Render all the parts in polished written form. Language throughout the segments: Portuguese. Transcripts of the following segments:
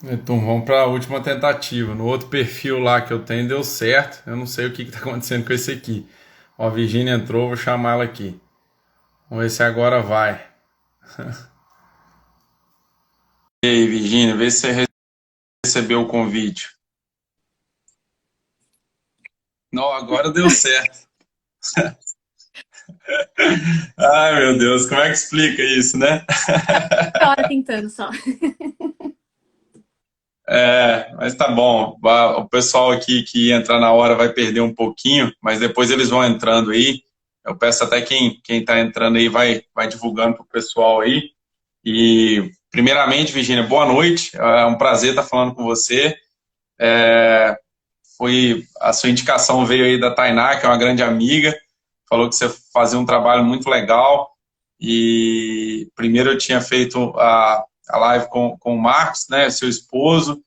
Então vamos para a última tentativa. No outro perfil lá que eu tenho deu certo. Eu não sei o que está acontecendo com esse aqui. Ó, a Virgínia entrou, vou chamar ela aqui. Vamos ver se agora vai. E aí, Virgínia, vê se você recebeu o convite. Não, agora deu certo. Ai, meu Deus, como é que explica isso, né? Hora tentando só. É, mas tá bom. O pessoal aqui que entrar na hora vai perder um pouquinho, mas depois eles vão entrando aí. Eu peço até quem tá entrando aí vai divulgando pro pessoal aí. E, primeiramente, Virginia, boa noite. É um prazer estar falando com você. Foi a sua indicação veio aí da Tainá, que é uma grande amiga. Falou que você fazia um trabalho muito legal. E primeiro eu tinha feito a live com o Marcos, né, seu esposo,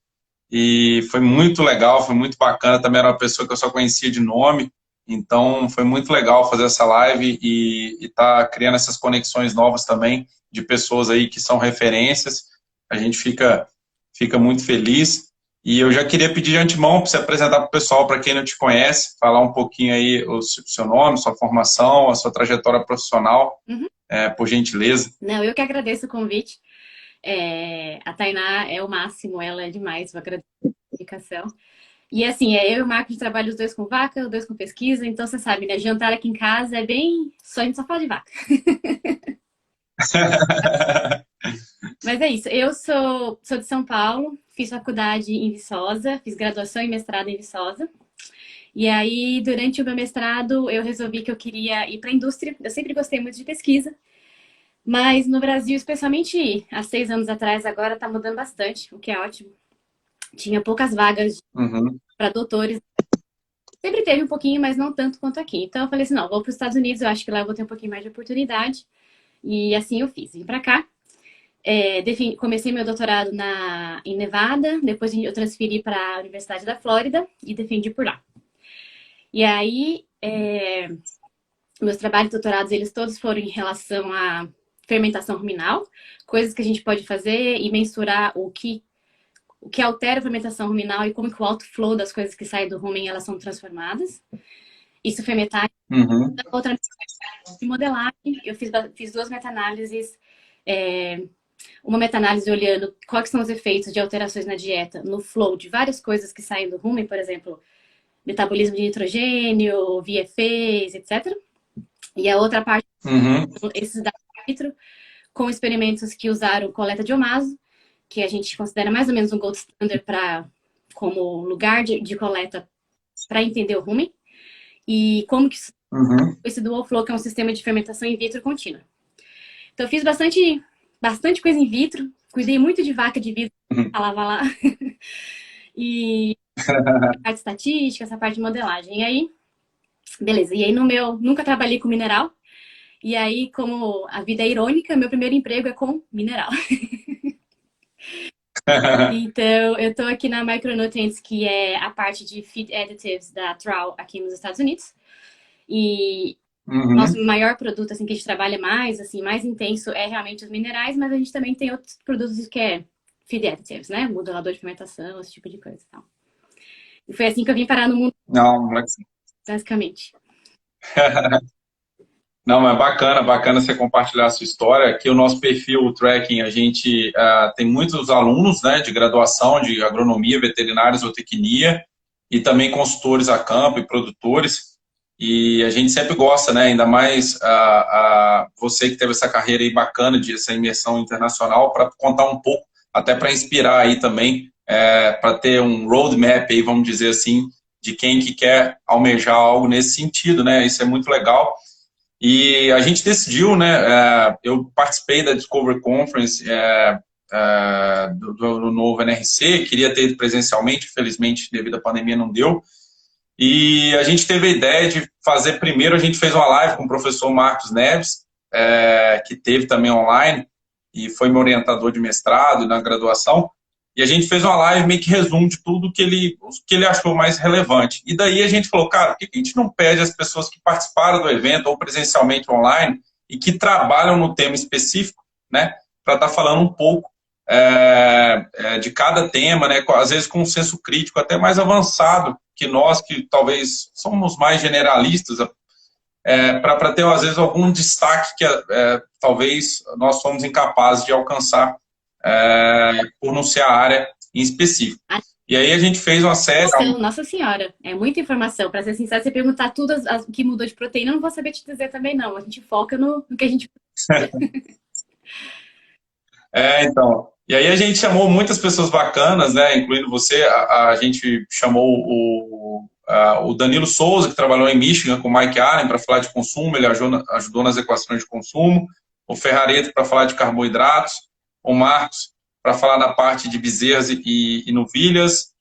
e foi muito legal, foi muito bacana. Também era uma pessoa que eu só conhecia de nome. Então foi muito legal fazer essa live e estar criando essas conexões novas também de pessoas aí que são referências. A gente fica muito feliz. E eu já queria pedir de antemão para você apresentar para o pessoal, para quem não te conhece, falar um pouquinho aí o seu nome, sua formação, a sua trajetória profissional, Uhum. por gentileza. Não, eu que agradeço o convite. A Tainá é o máximo, ela é demais, vou agradecer a indicação. E assim, eu e o Marcos trabalham os dois com vaca, os dois com pesquisa, então você sabe, né? Jantar aqui em casa é bem. Só a gente só fala de vaca. Mas é isso, eu sou de São Paulo, fiz faculdade em Viçosa, fiz graduação e mestrado em Viçosa. E aí, durante o meu mestrado, eu resolvi que eu queria ir para a indústria. Eu sempre gostei muito de pesquisa, mas no Brasil, especialmente há 6 anos atrás, agora está mudando bastante, o que é ótimo. Tinha poucas vagas Uhum. para doutores. Sempre teve um pouquinho, mas não tanto quanto aqui. Então eu falei assim, não, vou para os Estados Unidos, eu acho que lá eu vou ter um pouquinho mais de oportunidade. E assim eu fiz. Vim para cá. Comecei meu doutorado em Nevada, depois eu transferi para a Universidade da Flórida e defendi por lá. E aí, meus trabalhos de doutorados, eles todos foram em relação à fermentação ruminal, coisas que a gente pode fazer e mensurar o que altera a fermentação ruminal e como que o outflow das coisas que saem do rumen, elas são transformadas. Isso foi metade. Uhum. Outra de modelagem, eu fiz duas meta-análises. É, uma meta-análise olhando quais são os efeitos de alterações na dieta, no flow de várias coisas que saem do rumen, por exemplo, metabolismo de nitrogênio, VFAs, etc. E a outra parte, Uhum. esses dados in vitro, com experimentos que usaram coleta de omaso, que a gente considera mais ou menos um gold standard como lugar de coleta para entender o rumen, e como que Uhum. esse dual flow, que é um sistema de fermentação in vitro contínua. Então, eu fiz bastante coisa in vitro, cuidei muito de vaca de vidro, Uhum. falava lá, e a parte estatística, essa parte de modelagem. E aí, beleza. E aí, nunca trabalhei com mineral. E aí, como a vida é irônica, meu primeiro emprego é com mineral. Então, eu tô aqui na Micronutrients, que é a parte de feed additives da Tral aqui nos Estados Unidos. E nosso Uhum. maior produto, assim, que a gente trabalha mais, assim, mais intenso é realmente os minerais, mas a gente também tem outros produtos que é feed additives, né? Modulador de fermentação, esse tipo de coisa e tal. E foi assim que eu vim parar no mundo, Não, mas basicamente. não, mas bacana, bacana você compartilhar a sua história. Aqui o nosso perfil, o Tracking, a gente tem muitos alunos, né, de graduação, de agronomia, veterinária, zootecnia, e também consultores a campo e produtores. E a gente sempre gosta, né, ainda mais você que teve essa carreira aí bacana, de essa imersão internacional, para contar um pouco, até para inspirar aí também, para ter um roadmap aí, vamos dizer assim, de quem que quer almejar algo nesse sentido, né? Isso é muito legal. E a gente decidiu, né? Eu participei da Discover Conference do novo NRC, queria ter ido presencialmente, infelizmente, devido à pandemia, não deu. E a gente teve a ideia de fazer primeiro, a gente fez uma live com o professor Marcos Neves, que teve também online, e foi meu orientador de mestrado e na graduação. E a gente fez uma live meio que resumo de tudo que ele achou mais relevante. E daí a gente falou, cara, por que a gente não pede às pessoas que participaram do evento, ou presencialmente online, e que trabalham no tema específico, né, para estar falando um pouco de cada tema, né? Às vezes com um senso crítico até mais avançado que nós, que talvez somos mais generalistas, para ter, às vezes, algum destaque que talvez nós somos incapazes de alcançar por não ser a área em específico. E aí a gente fez uma série... Nossa Senhora, é muita informação. Para ser sincero, você perguntar tudo o que mudou de proteína, eu não vou saber te dizer também, não. A gente foca no que a gente... Então. E aí a gente chamou muitas pessoas bacanas, né? Incluindo você. A gente chamou o Danilo Souza, que trabalhou em Michigan com o Mike Allen para falar de consumo, ele ajudou nas equações de consumo. O Ferrareto para falar de carboidratos. O Marcos para falar na parte de bezerras e novilhas.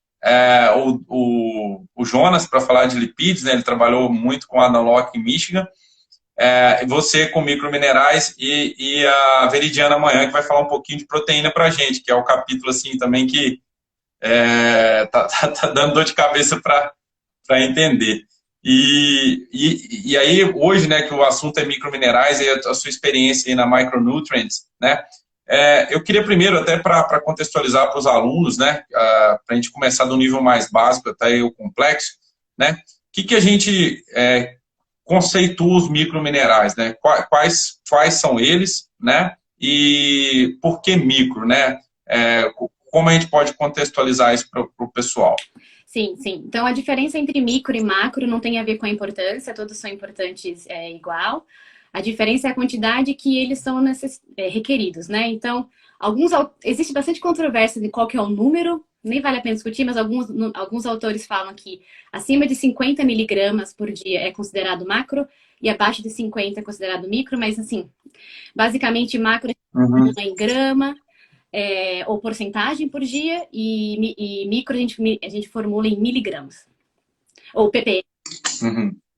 O Jonas para falar de lipídios, né? Ele trabalhou muito com a Analog em Michigan. Você com microminerais e a Veridiana amanhã, que vai falar um pouquinho de proteína para a gente, que é o capítulo assim também que tá dando dor de cabeça para entender. E aí, hoje, né, que o assunto é microminerais e a sua experiência aí na Micronutrients, né, eu queria primeiro, até para contextualizar para os alunos, né, para a gente começar do nível mais básico até o complexo, né, o que a gente conceitua os microminerais, né? Quais são eles, né? E por que micro, né? Como a gente pode contextualizar isso para o pessoal? Sim, sim. Então, a diferença entre micro e macro não tem a ver com a importância, todos são importantes igual. A diferença é a quantidade que eles são requeridos, né? Então, existe bastante controvérsia de qual que é o número, nem vale a pena discutir, mas alguns autores falam que acima de 50 miligramas por dia é considerado macro e abaixo de 50 é considerado micro, mas assim, basicamente macro é em grama ou porcentagem por dia e micro a gente formula em miligramas. Ou ppm,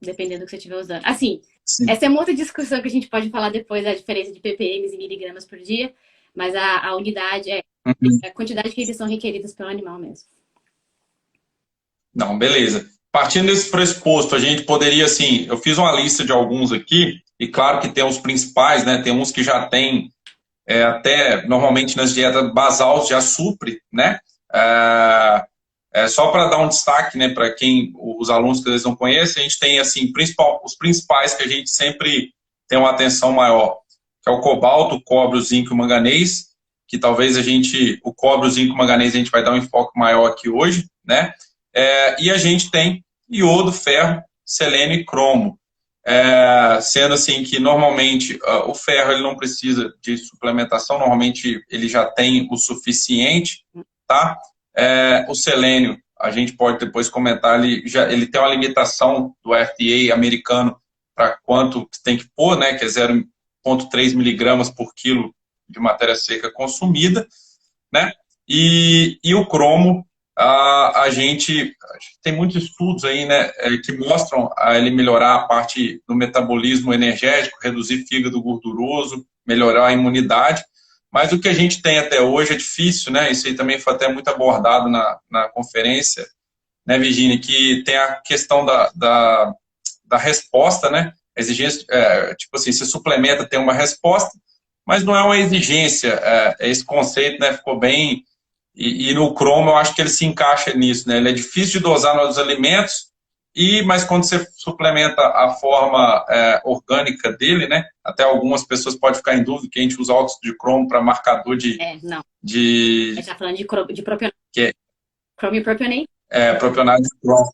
dependendo do que você estiver usando. Assim, sim. Essa é uma outra discussão que a gente pode falar depois, a diferença de ppm e miligramas por dia, mas a unidade é a quantidade que eles são requeridos pelo animal mesmo. Não, beleza. Partindo desse pressuposto, a gente poderia, assim, eu fiz uma lista de alguns aqui, e claro que tem os principais, né? Tem uns que já tem, até normalmente nas dietas basal já supre, né? Só para dar um destaque, né, para os alunos que eles não conhecem, a gente tem, assim, os principais que a gente sempre tem uma atenção maior, que é o cobalto, o cobre, o zinco e o manganês, que talvez o cobre, o zinco e o manganês a gente vai dar um enfoque maior aqui hoje, né? E a gente tem iodo, ferro, selênio e cromo. Sendo assim que normalmente o ferro ele não precisa de suplementação, normalmente ele já tem o suficiente, tá? O selênio, a gente pode depois comentar, ele tem uma limitação do FDA americano para quanto tem que pôr, né? Que é 0,3 miligramas por quilo de matéria seca consumida, né? E o cromo, a gente tem muitos estudos aí, né, que mostram ele melhorar a parte do metabolismo energético, reduzir fígado gorduroso, melhorar a imunidade, mas o que a gente tem até hoje é difícil, né, isso aí também foi até muito abordado na conferência, né, Virginia, que tem a questão da resposta, né, exigência, tipo assim, você suplementa, tem uma resposta, mas não é uma exigência, esse conceito, né, ficou bem... E no cromo eu acho que ele se encaixa nisso, né? Ele é difícil de dosar nos alimentos, mas quando você suplementa a forma orgânica dele, né? Até algumas pessoas podem ficar em dúvida que a gente usa óxido de cromo para marcador de... não. A gente está falando de propionato. Cromo e propionate? Propionato de cromo.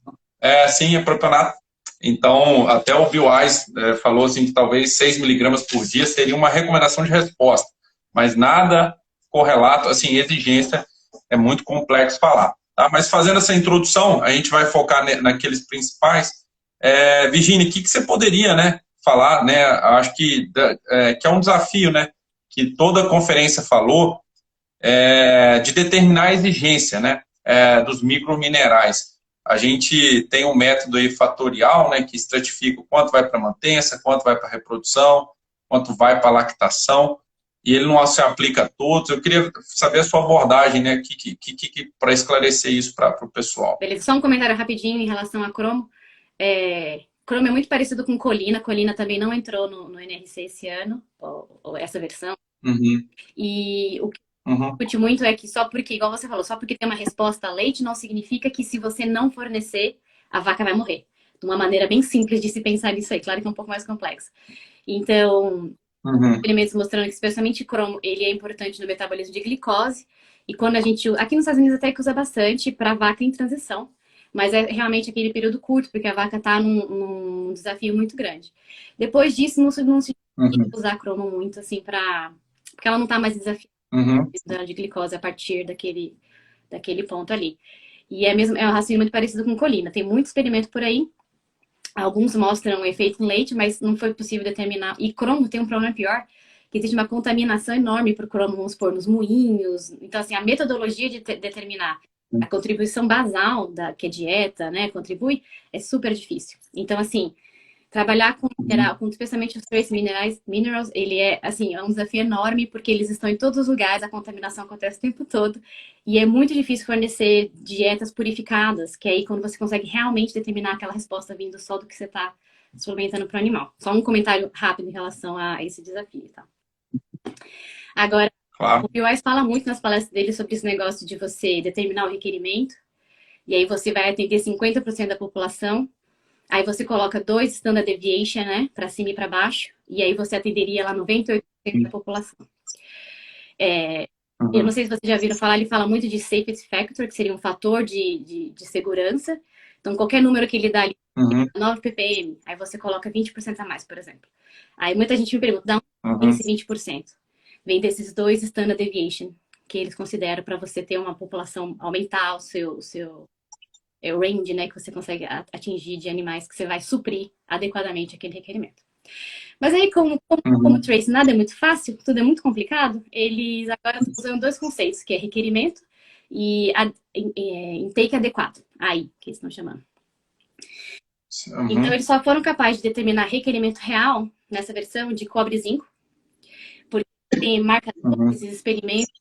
Sim, é propionato. Então, até o Bill Wise falou assim, que talvez 6 miligramas por dia seria uma recomendação de resposta, mas nada correlato, assim, exigência é muito complexo falar. Tá? Mas fazendo essa introdução, a gente vai focar naqueles principais. Virginia, o que você poderia, né, falar, né, acho que é um desafio, né, que toda conferência falou, de determinar a exigência, né, dos microminerais. A gente tem um método aí fatorial, né, que estratifica o quanto vai para a mantença, quanto vai para a reprodução, quanto vai para a lactação, e ele não se aplica a todos. Eu queria saber a sua abordagem, né, para esclarecer isso para o pessoal. Beleza, só um comentário rapidinho em relação a cromo. Cromo é muito parecido com colina. Colina também não entrou no NRC esse ano, ou essa versão. E Uhum. discute muito é que só porque, igual você falou, só porque tem uma resposta a leite não significa que se você não fornecer, a vaca vai morrer. De uma maneira bem simples de se pensar nisso aí, claro que é um pouco mais complexo. Então, Uhum. experimentos mostrando que especialmente cromo, ele é importante no metabolismo de glicose. E quando a gente, aqui nos Estados Unidos até que usa bastante para vaca em transição, mas é realmente aquele período curto, porque a vaca está num desafio muito grande. Depois disso, não se Uhum. usar cromo muito, assim, porque ela não está mais desafiando Uhum. de glicose a partir daquele ponto ali. E é um raciocínio muito parecido com colina. Tem muito experimento por aí. Alguns mostram efeito em leite, mas não foi possível determinar. E cromo tem um problema pior, que existe uma contaminação enorme por cromo, vamos supor, nos moinhos. Então, assim, a metodologia de determinar a contribuição basal que a dieta, né, contribui, é super difícil. Então, assim, trabalhar com Uhum. mineral, com especialmente os trace minerals, ele é assim, é um desafio enorme porque eles estão em todos os lugares, a contaminação acontece o tempo todo e é muito difícil fornecer dietas purificadas, que é aí quando você consegue realmente determinar aquela resposta vindo só do que você está suplementando para o animal. Só um comentário rápido em relação a esse desafio, tá? Agora, o Claro. Bill fala muito nas palestras dele sobre esse negócio de você determinar o requerimento e aí você vai atender 50% da população. Aí você coloca 2 standard deviation, né, para cima e para baixo, e aí você atenderia lá 98% da população. Eu não Uhum. sei se vocês já viram falar, ele fala muito de safety factor, que seria um fator de segurança. Então, qualquer número que ele dá ali, Uhum. 9 ppm, aí você coloca 20% a mais, por exemplo. Aí muita gente me pergunta, dá Uhum. esse 20%? Vem desses 2 standard deviation que eles consideram para você ter uma população, aumentar o seu range, né, que você consegue atingir de animais que você vai suprir adequadamente aquele requerimento. Mas aí, como o Uhum. Trace nada é muito fácil, tudo é muito complicado, eles agora estão usando 2 conceitos, que é requerimento e intake adequado. Aí, que eles estão chamando. Então, Uhum. eles só foram capazes de determinar requerimento real nessa versão de cobre e zinco, porque tem marcadores, Uhum. experimentos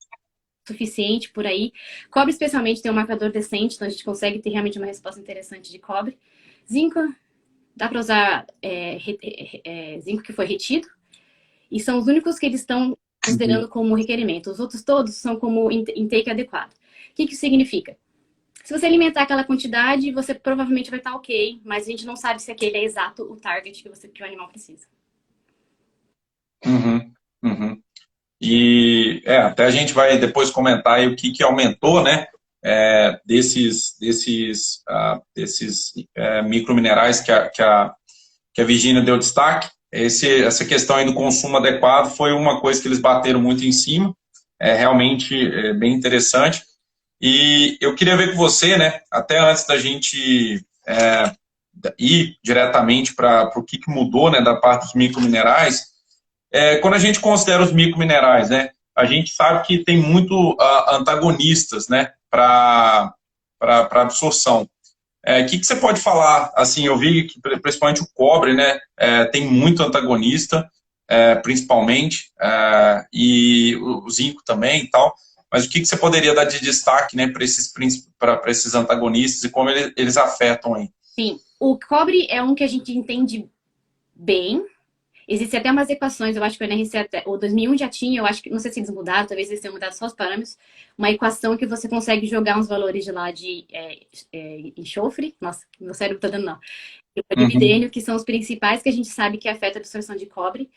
suficiente por aí. Cobre, especialmente, tem um marcador decente, então a gente consegue ter realmente uma resposta interessante de cobre. Zinco, dá para usar zinco que foi retido, e são os únicos que eles estão Uhum. considerando como requerimento. Os outros todos são como intake adequado. O que isso significa? Se você alimentar aquela quantidade, você provavelmente vai estar ok, mas a gente não sabe se aquele é exato o target que o animal precisa. Uhum. Uhum. E até a gente vai depois comentar aí o que aumentou, né, desses microminerais que a Virginia deu destaque. Essa questão aí do consumo adequado foi uma coisa que eles bateram muito em cima, realmente bem interessante. E eu queria ver com você, né, até antes da gente ir diretamente para o que mudou, né, da parte dos microminerais, quando a gente considera os microminerais, né, a gente sabe que tem muito antagonistas, né, para absorção. Que você pode falar? Assim, eu vi que principalmente o cobre, né, tem muito antagonista, principalmente, e o zinco também e tal. Mas o que você poderia dar de destaque, né, para esses antagonistas e como eles afetam aí? Sim, o cobre é um que a gente entende bem. Existem até umas equações, eu acho que o NRC até, o 2001 já tinha, eu acho que, não sei se eles mudaram, talvez eles tenham mudado só os parâmetros, uma equação que você consegue jogar uns valores de lá de enxofre, nossa, meu cérebro tá dando não, e Uhum. molibdênio, que são os principais que a gente sabe que afeta a absorção de cobre,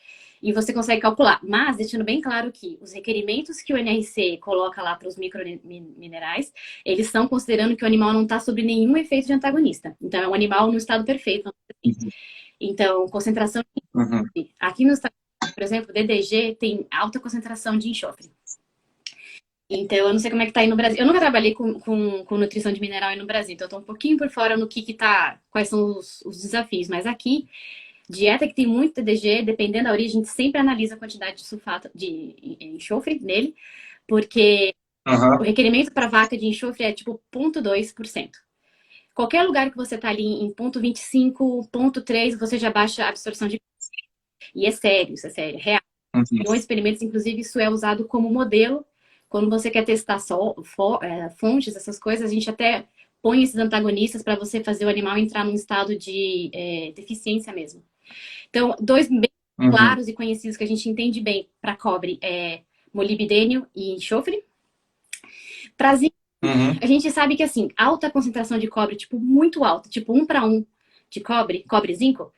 e você consegue calcular. Mas, deixando bem claro que os requerimentos que o NRC coloca lá para os microminerais, eles estão considerando que o animal não está sob nenhum efeito de antagonista. Então, é um animal no estado perfeito. Então, concentração. Uhum. Aqui nos Estados Unidos, por exemplo, o DDG tem alta concentração de enxofre. Então, eu não sei como é que tá aí no Brasil. Eu nunca trabalhei com nutrição de mineral aí no Brasil, então eu tô um pouquinho por fora no que tá, quais são os desafios. Mas aqui, dieta que tem muito TDG, dependendo da origem, a gente sempre analisa a quantidade de sulfato, de enxofre nele, porque o Uhum. requerimento para vaca de enxofre é tipo 0,2%. Qualquer lugar que você tá ali em 0,25, 0,3, você já baixa a absorção de. E é sério, é real. Uhum. Em experimentos, inclusive, isso é usado como modelo. Quando você quer testar fontes, essas coisas, a gente até põe esses antagonistas para você fazer o animal entrar num estado de deficiência mesmo. Então, 2 bem Uhum. claros e conhecidos que a gente entende bem para cobre é molibdênio e enxofre. Para zinco, a gente sabe que, assim, alta concentração de cobre, tipo, muito alta, tipo 1:1 de cobre, cobre-zinco,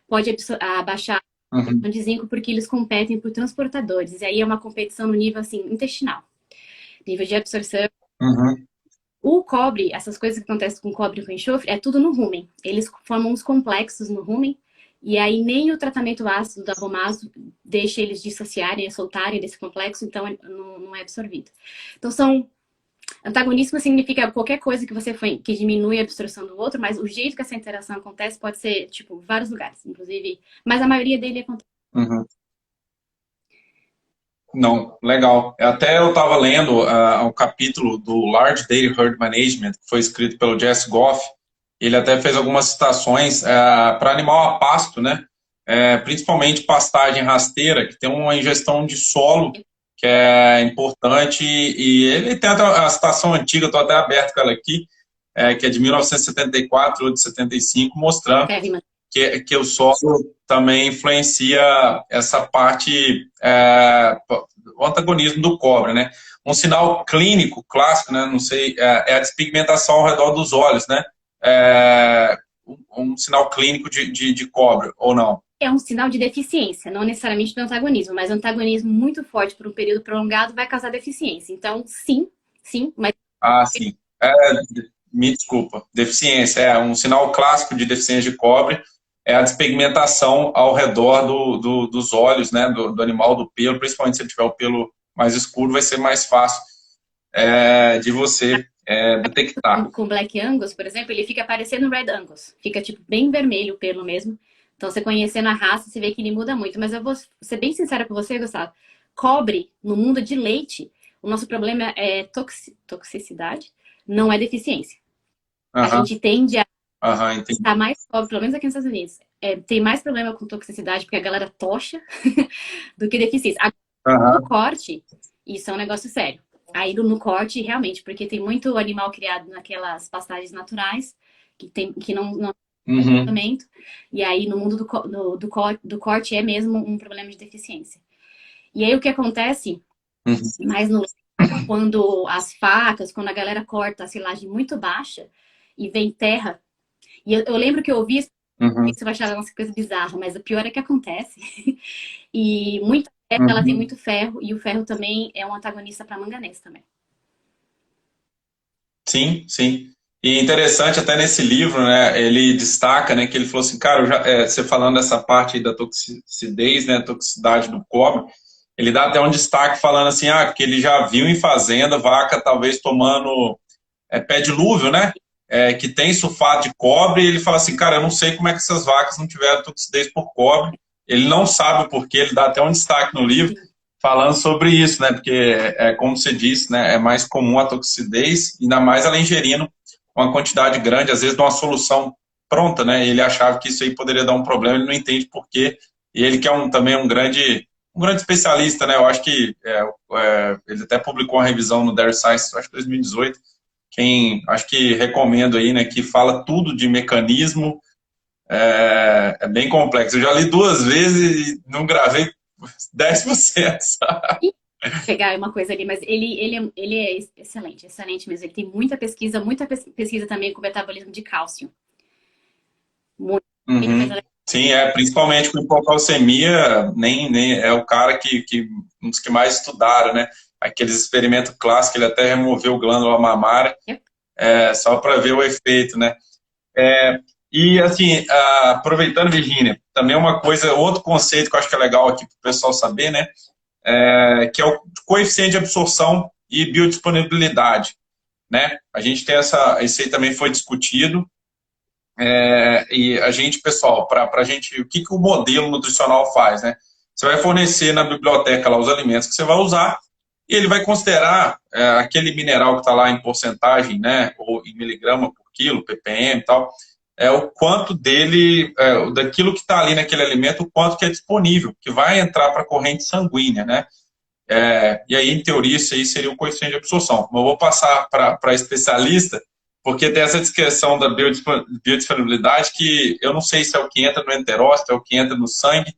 pode abaixar a absorção de zinco porque eles competem por transportadores. E aí é uma competição no nível, assim, intestinal. Nível de absorção. O cobre, essas coisas que acontecem com cobre e com enxofre, é tudo no rumen. Eles formam uns complexos no rumen, e aí nem o tratamento ácido da Abomaso deixa eles dissociarem, soltarem desse complexo, então não é absorvido. Então antagonismo significa qualquer coisa que você que diminui a absorção do outro, mas o jeito que essa interação acontece pode ser, tipo, vários lugares, inclusive, mas a maioria dele acontece. Não, legal. Até eu estava lendo um capítulo do Large Data Herd Management, que foi escrito pelo Jesse Goff. Ele até fez algumas citações para animal a pasto, né? Principalmente pastagem rasteira, que tem uma ingestão de solo que é importante. E ele tem a citação antiga, estou até aberto com ela aqui, que é de 1974 ou de 75, mostrando que o solo também influencia essa parte, o antagonismo do cobre, né? Um sinal clínico clássico, né? Não sei, é a despigmentação ao redor dos olhos, né? Um sinal clínico de cobre, ou não? É um sinal de deficiência, não necessariamente do antagonismo, mas antagonismo muito forte por um período prolongado vai causar deficiência. Então, sim, mas... Sim. Me desculpa. Deficiência. Um sinal clássico de deficiência de cobre é a despigmentação ao redor dos olhos, né, do animal, do pelo, principalmente se ele tiver o pelo mais escuro, vai ser mais fácil de você detectar. Com Black Angus, por exemplo, ele fica parecendo Red Angus. Fica, tipo, bem vermelho o pelo mesmo. Então, você conhecendo a raça, você vê que ele muda muito. Mas eu vou ser bem sincera com você, Gustavo. Cobre, no mundo de leite, o nosso problema é toxicidade, não é deficiência. A gente tende a estar mais cobre, pelo menos aqui nos Estados Unidos. Tem mais problema com toxicidade, porque a galera tocha, do que deficiência. No corte, isso é um negócio sério. Aí no corte, realmente, porque tem muito animal criado naquelas pastagens naturais, que não tratamento. E aí, no mundo do corte, é mesmo um problema de deficiência. E aí, o que acontece, mais quando as facas, quando a galera corta a silagem muito baixa e vem terra. E eu lembro que eu ouvi isso, você vai achar uma coisa bizarra, mas o pior é que acontece. E muita terra, ela tem muito ferro, e o ferro também é um antagonista para manganês também. Sim, sim. E interessante até nesse livro, né, ele destaca, né, que ele falou assim, cara, você falando dessa parte aí da toxicidez, né, toxicidade do cobre, ele dá até um destaque falando assim, porque ele já viu em fazenda vaca talvez tomando pé dilúvio, né, que tem sulfato de cobre, e ele fala assim, cara, eu não sei como é que essas vacas não tiveram toxicidez por cobre, ele não sabe o porquê, ele dá até um destaque no livro, falando sobre isso, né, porque, como você disse, né, é mais comum a toxicidez, ainda mais ela ingerindo uma quantidade grande, às vezes de uma solução pronta, né, ele achava que isso aí poderia dar um problema, ele não entende porquê, e ele que é também um grande especialista, né, eu acho que ele até publicou uma revisão no Dairy Science, acho que 2018, acho que recomendo aí, né, que fala tudo de mecanismo, é bem complexo. Eu já li 2 vezes e não gravei 10%, sabe? Pegar uma coisa ali, mas ele é excelente mesmo. Ele tem muita pesquisa também com metabolismo de cálcio. Muito. Sim, principalmente com hipocalcemia, nem é o cara um dos que mais estudaram, né? Aqueles experimentos clássicos, ele até removeu glândula mamária, só para ver o efeito, né? E, assim, aproveitando, Virgínia, também uma coisa, outro conceito que eu acho que é legal aqui para o pessoal saber, né? Que é o coeficiente de absorção e biodisponibilidade, né? A gente tem esse aí também foi discutido, e a gente, pessoal, para a gente, o que o modelo nutricional faz, né? Você vai fornecer na biblioteca lá os alimentos que você vai usar e ele vai considerar aquele mineral que está lá em porcentagem, né? Ou em miligrama por quilo, ppm e tal, o quanto dele, daquilo que está ali naquele alimento, o quanto que é disponível, que vai entrar para a corrente sanguínea, né? E aí, em teoria, isso aí seria o coeficiente de absorção. Mas eu vou passar para especialista, porque tem essa descrição da biodisponibilidade que eu não sei se é o que entra no enterócito, é o que entra no sangue,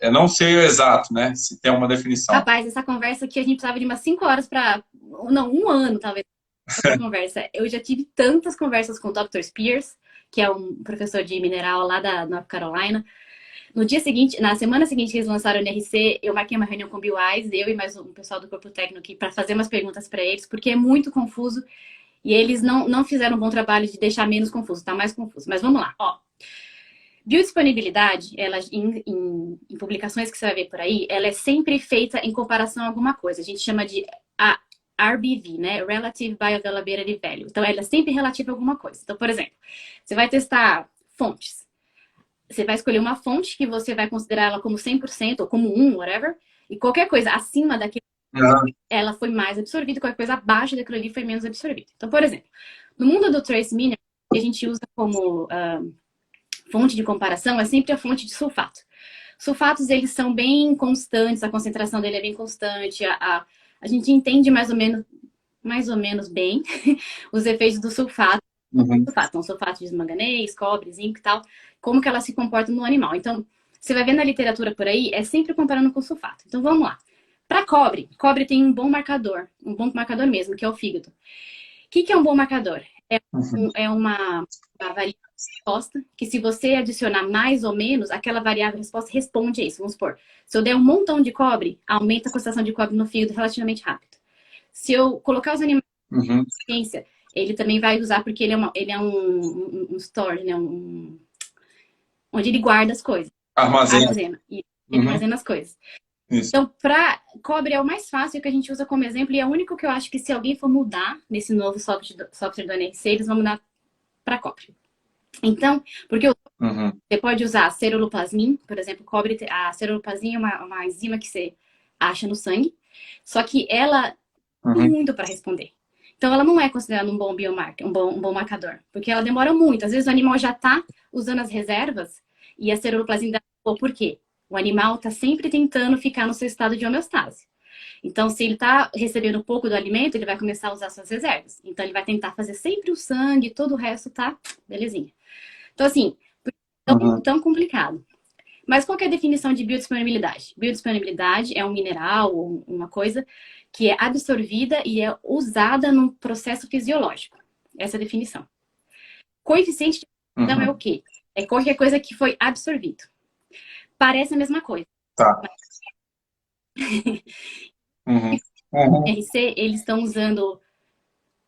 Eu não sei o exato, né? Se tem uma definição. Rapaz, essa conversa aqui a gente precisava de umas 5 horas para... Não, um ano talvez. Essa conversa. Eu já tive tantas conversas com o Dr. Spears, que é um professor de mineral lá da North Carolina. No dia seguinte, na semana seguinte que eles lançaram o NRC, eu marquei uma reunião com o Bill Wise, eu e mais um pessoal do corpo técnico aqui, para fazer umas perguntas para eles, porque é muito confuso e eles não fizeram um bom trabalho de deixar menos confuso, tá mais confuso. Mas vamos lá, ó. Biodisponibilidade, ela, em publicações que você vai ver por aí, ela é sempre feita em comparação a alguma coisa. A gente chama de a RBV, né? Relative Bioavailability Value. Então, ela é sempre relativa a alguma coisa. Então, por exemplo, você vai testar fontes. Você vai escolher uma fonte que você vai considerar ela como 100% ou como 1, whatever. E qualquer coisa acima daquilo, ela foi mais absorvida. Qualquer coisa abaixo daquilo ali foi menos absorvida. Então, por exemplo, no mundo do Trace Mineral, que a gente usa como fonte de comparação, é sempre a fonte de sulfato. Sulfatos, eles são bem constantes, a concentração dele é bem constante. A gente entende mais ou menos bem os efeitos do sulfato. Então, sulfato de manganês, cobre, zinco e tal, como que ela se comporta no animal. Então, você vai ver na literatura por aí, é sempre comparando com sulfato. Então, vamos lá. Para cobre, cobre tem um bom marcador mesmo, que é o fígado. O que é um bom marcador? É uma variável de resposta, que se você adicionar mais ou menos, aquela variável de resposta responde a isso. Vamos supor, se eu der um montão de cobre, aumenta a concentração de cobre no fígado relativamente rápido. Se eu colocar os animais em ciência, ele também vai usar, porque ele é um store, né? Onde ele guarda as coisas. Armazena. E ele armazena as coisas. Isso. Então, para cobre é o mais fácil que a gente usa como exemplo, e é o único que eu acho que se alguém for mudar nesse novo software do NRC, eles vão mudar para cobre. Então, porque você pode usar ceruloplasmin, por exemplo, cobre, a ceruloplasmin é uma enzima que você acha no sangue, só que ela tem muito para responder. Então, ela não é considerada um bom biomarker, um bom marcador, porque ela demora muito. Às vezes, o animal já está usando as reservas e a ceruloplasmin dá. Por quê? O animal está sempre tentando ficar no seu estado de homeostase. Então, se ele está recebendo pouco do alimento, ele vai começar a usar suas reservas. Então, ele vai tentar fazer sempre o sangue, todo o resto tá belezinha. Então, assim, tão complicado. Mas qual que é a definição de biodisponibilidade? Biodisponibilidade é um mineral ou uma coisa que é absorvida e é usada num processo fisiológico. Essa é a definição. Coeficiente de absorção é o quê? É qualquer coisa que foi absorvido. Parece a mesma coisa. Tá. RC, eles estão usando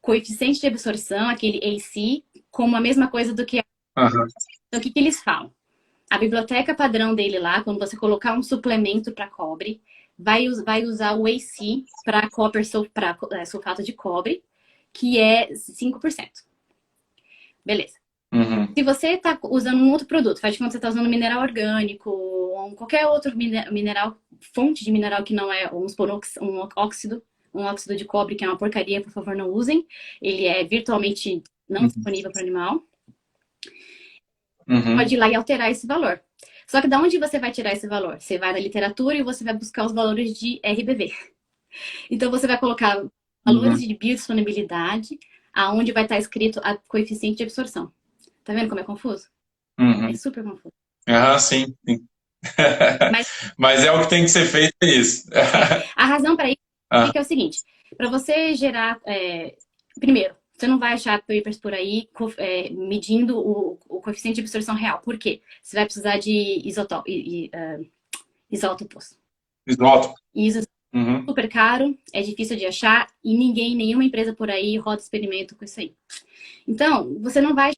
coeficiente de absorção, aquele AC, como a mesma coisa do que... Então, o que eles falam? A biblioteca padrão dele lá, quando você colocar um suplemento para cobre, vai usar o AC para sulfato de cobre, que é 5%. Beleza. Se você está usando um outro produto, faz de conta que você está usando mineral orgânico, ou qualquer outro mineral, fonte de mineral que não é um óxido de cobre, que é uma porcaria, por favor, não usem. Ele é virtualmente não disponível para o animal. Pode ir lá e alterar esse valor. Só que da onde você vai tirar esse valor? Você vai na literatura e você vai buscar os valores de RBV. Então, você vai colocar valores de biodisponibilidade, aonde vai estar escrito a coeficiente de absorção. Tá vendo como é confuso? É super confuso. Sim. Mas é o que tem que ser feito, é isso. A razão para isso é o seguinte. Para você gerar... primeiro, você não vai achar papers por aí medindo o coeficiente de absorção real. Por quê? Você vai precisar de isótopos. Isso é super caro, é difícil de achar e nenhuma empresa por aí roda experimento com isso aí. Então, você não vai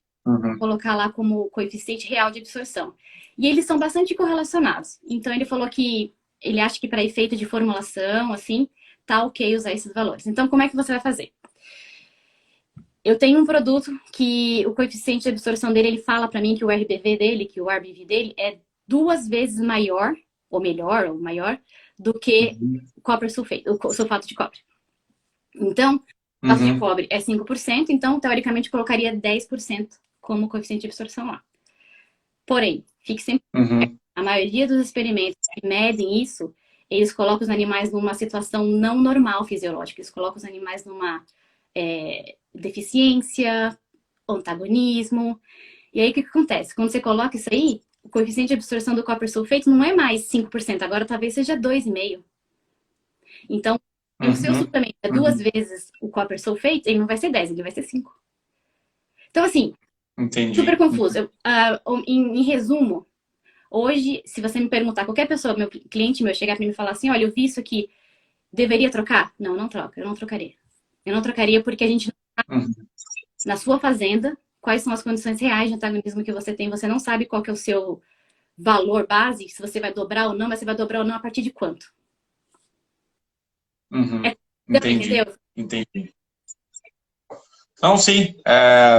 colocar lá como coeficiente real de absorção. E eles são bastante correlacionados. Então, ele falou que ele acha que para efeito de formulação, assim, tá ok usar esses valores. Então, como é que você vai fazer? Eu tenho um produto que o coeficiente de absorção dele, ele fala para mim que o RBV dele é 2 vezes maior, ou melhor, ou maior, do que o sulfato de cobre. Então, o sulfato de cobre é 5%, então, teoricamente, colocaria 10% como coeficiente de absorção lá. Porém, fique sempre... A maioria dos experimentos que medem isso, eles colocam os animais numa situação não normal fisiológica. Eles colocam os animais numa deficiência, antagonismo. E aí, o que acontece? Quando você coloca isso aí, o coeficiente de absorção do copper sulfate não é mais 5%, agora talvez seja 2,5%. Então, se o seu Uhum. suplemento é 2 vezes o copper sulfate, ele não vai ser 10, ele vai ser 5. Então, assim, super Entendi. confuso. Em resumo, hoje, se você me perguntar, qualquer pessoa, meu cliente meu, chegar para mim e falar assim, olha, eu vi isso aqui, deveria trocar? Não, não troca, eu não trocaria. Eu não trocaria porque a gente, Uhum. na sua fazenda, quais são as condições reais de antagonismo que você tem, você não sabe qual que é o seu valor base, se você vai dobrar ou não, mas você vai dobrar ou não a partir de quanto? Uhum. Deu pra entender? Entendi. Entendi. Não, sim.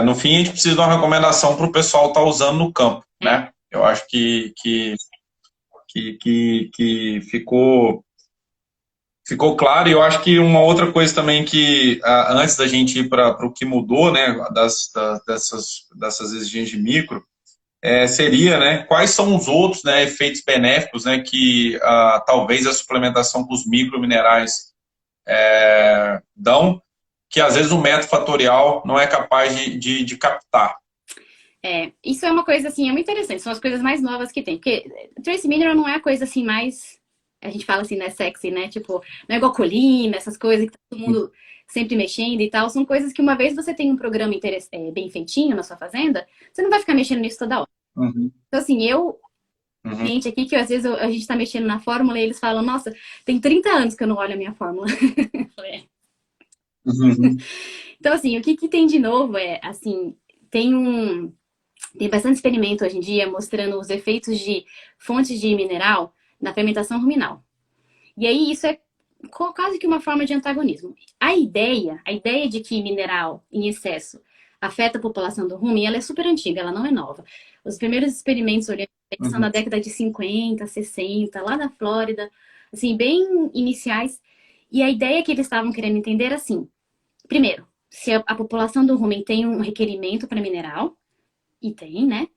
No fim, a gente precisa de uma recomendação para o pessoal estar usando no campo, É. né? Eu acho que ficou claro. E eu acho que uma outra coisa também que, antes da gente ir para o que mudou, né, dessas exigências de micro, seria, né, quais são os outros, né, efeitos benéficos, né, que talvez a suplementação com os microminerais dão, que às vezes o método fatorial não é capaz de captar. Isso é uma coisa assim, é muito interessante, são as coisas mais novas que tem, porque Trace Mineral não é a coisa assim mais, a gente fala assim, né, sexy, né, tipo, não é igual colina, essas coisas que tá todo mundo sempre mexendo e tal, são coisas que uma vez você tem um programa bem feitinho na sua fazenda, você não vai ficar mexendo nisso toda hora. Uhum, Então assim, uhum, cliente aqui, que às vezes a gente tá mexendo na fórmula e eles falam, nossa, tem 30 anos que eu não olho a minha fórmula. Eu falei, "É." uhum, Então assim, o que que tem de novo é, assim, tem um... Tem bastante experimento hoje em dia mostrando os efeitos de fontes de mineral na fermentação ruminal. E aí isso é quase que uma forma de antagonismo. A ideia de que mineral em excesso afeta a população do rumen, ela é super antiga, ela não é nova. Os primeiros experimentos olhando são uhum, da década de 50, 60, lá na Flórida, assim, bem iniciais. E a ideia que eles estavam querendo entender era assim, primeiro, se a população do rumen tem um requerimento para mineral, e tem, né?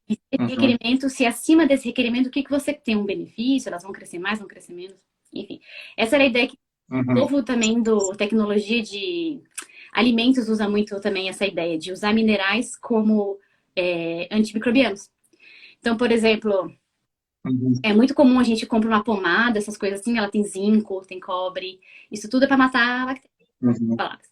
E esse uhum, requerimento, se acima desse requerimento, o que que você tem um benefício? Elas vão crescer mais, vão crescer menos? Enfim, essa era a ideia que o uhum, povo também do tecnologia de alimentos usa muito também essa ideia de usar minerais como antimicrobianos. Então, por exemplo, uhum, é muito comum a gente compra uma pomada, essas coisas assim, ela tem zinco, tem cobre, isso tudo é para matar uhum, bactérias.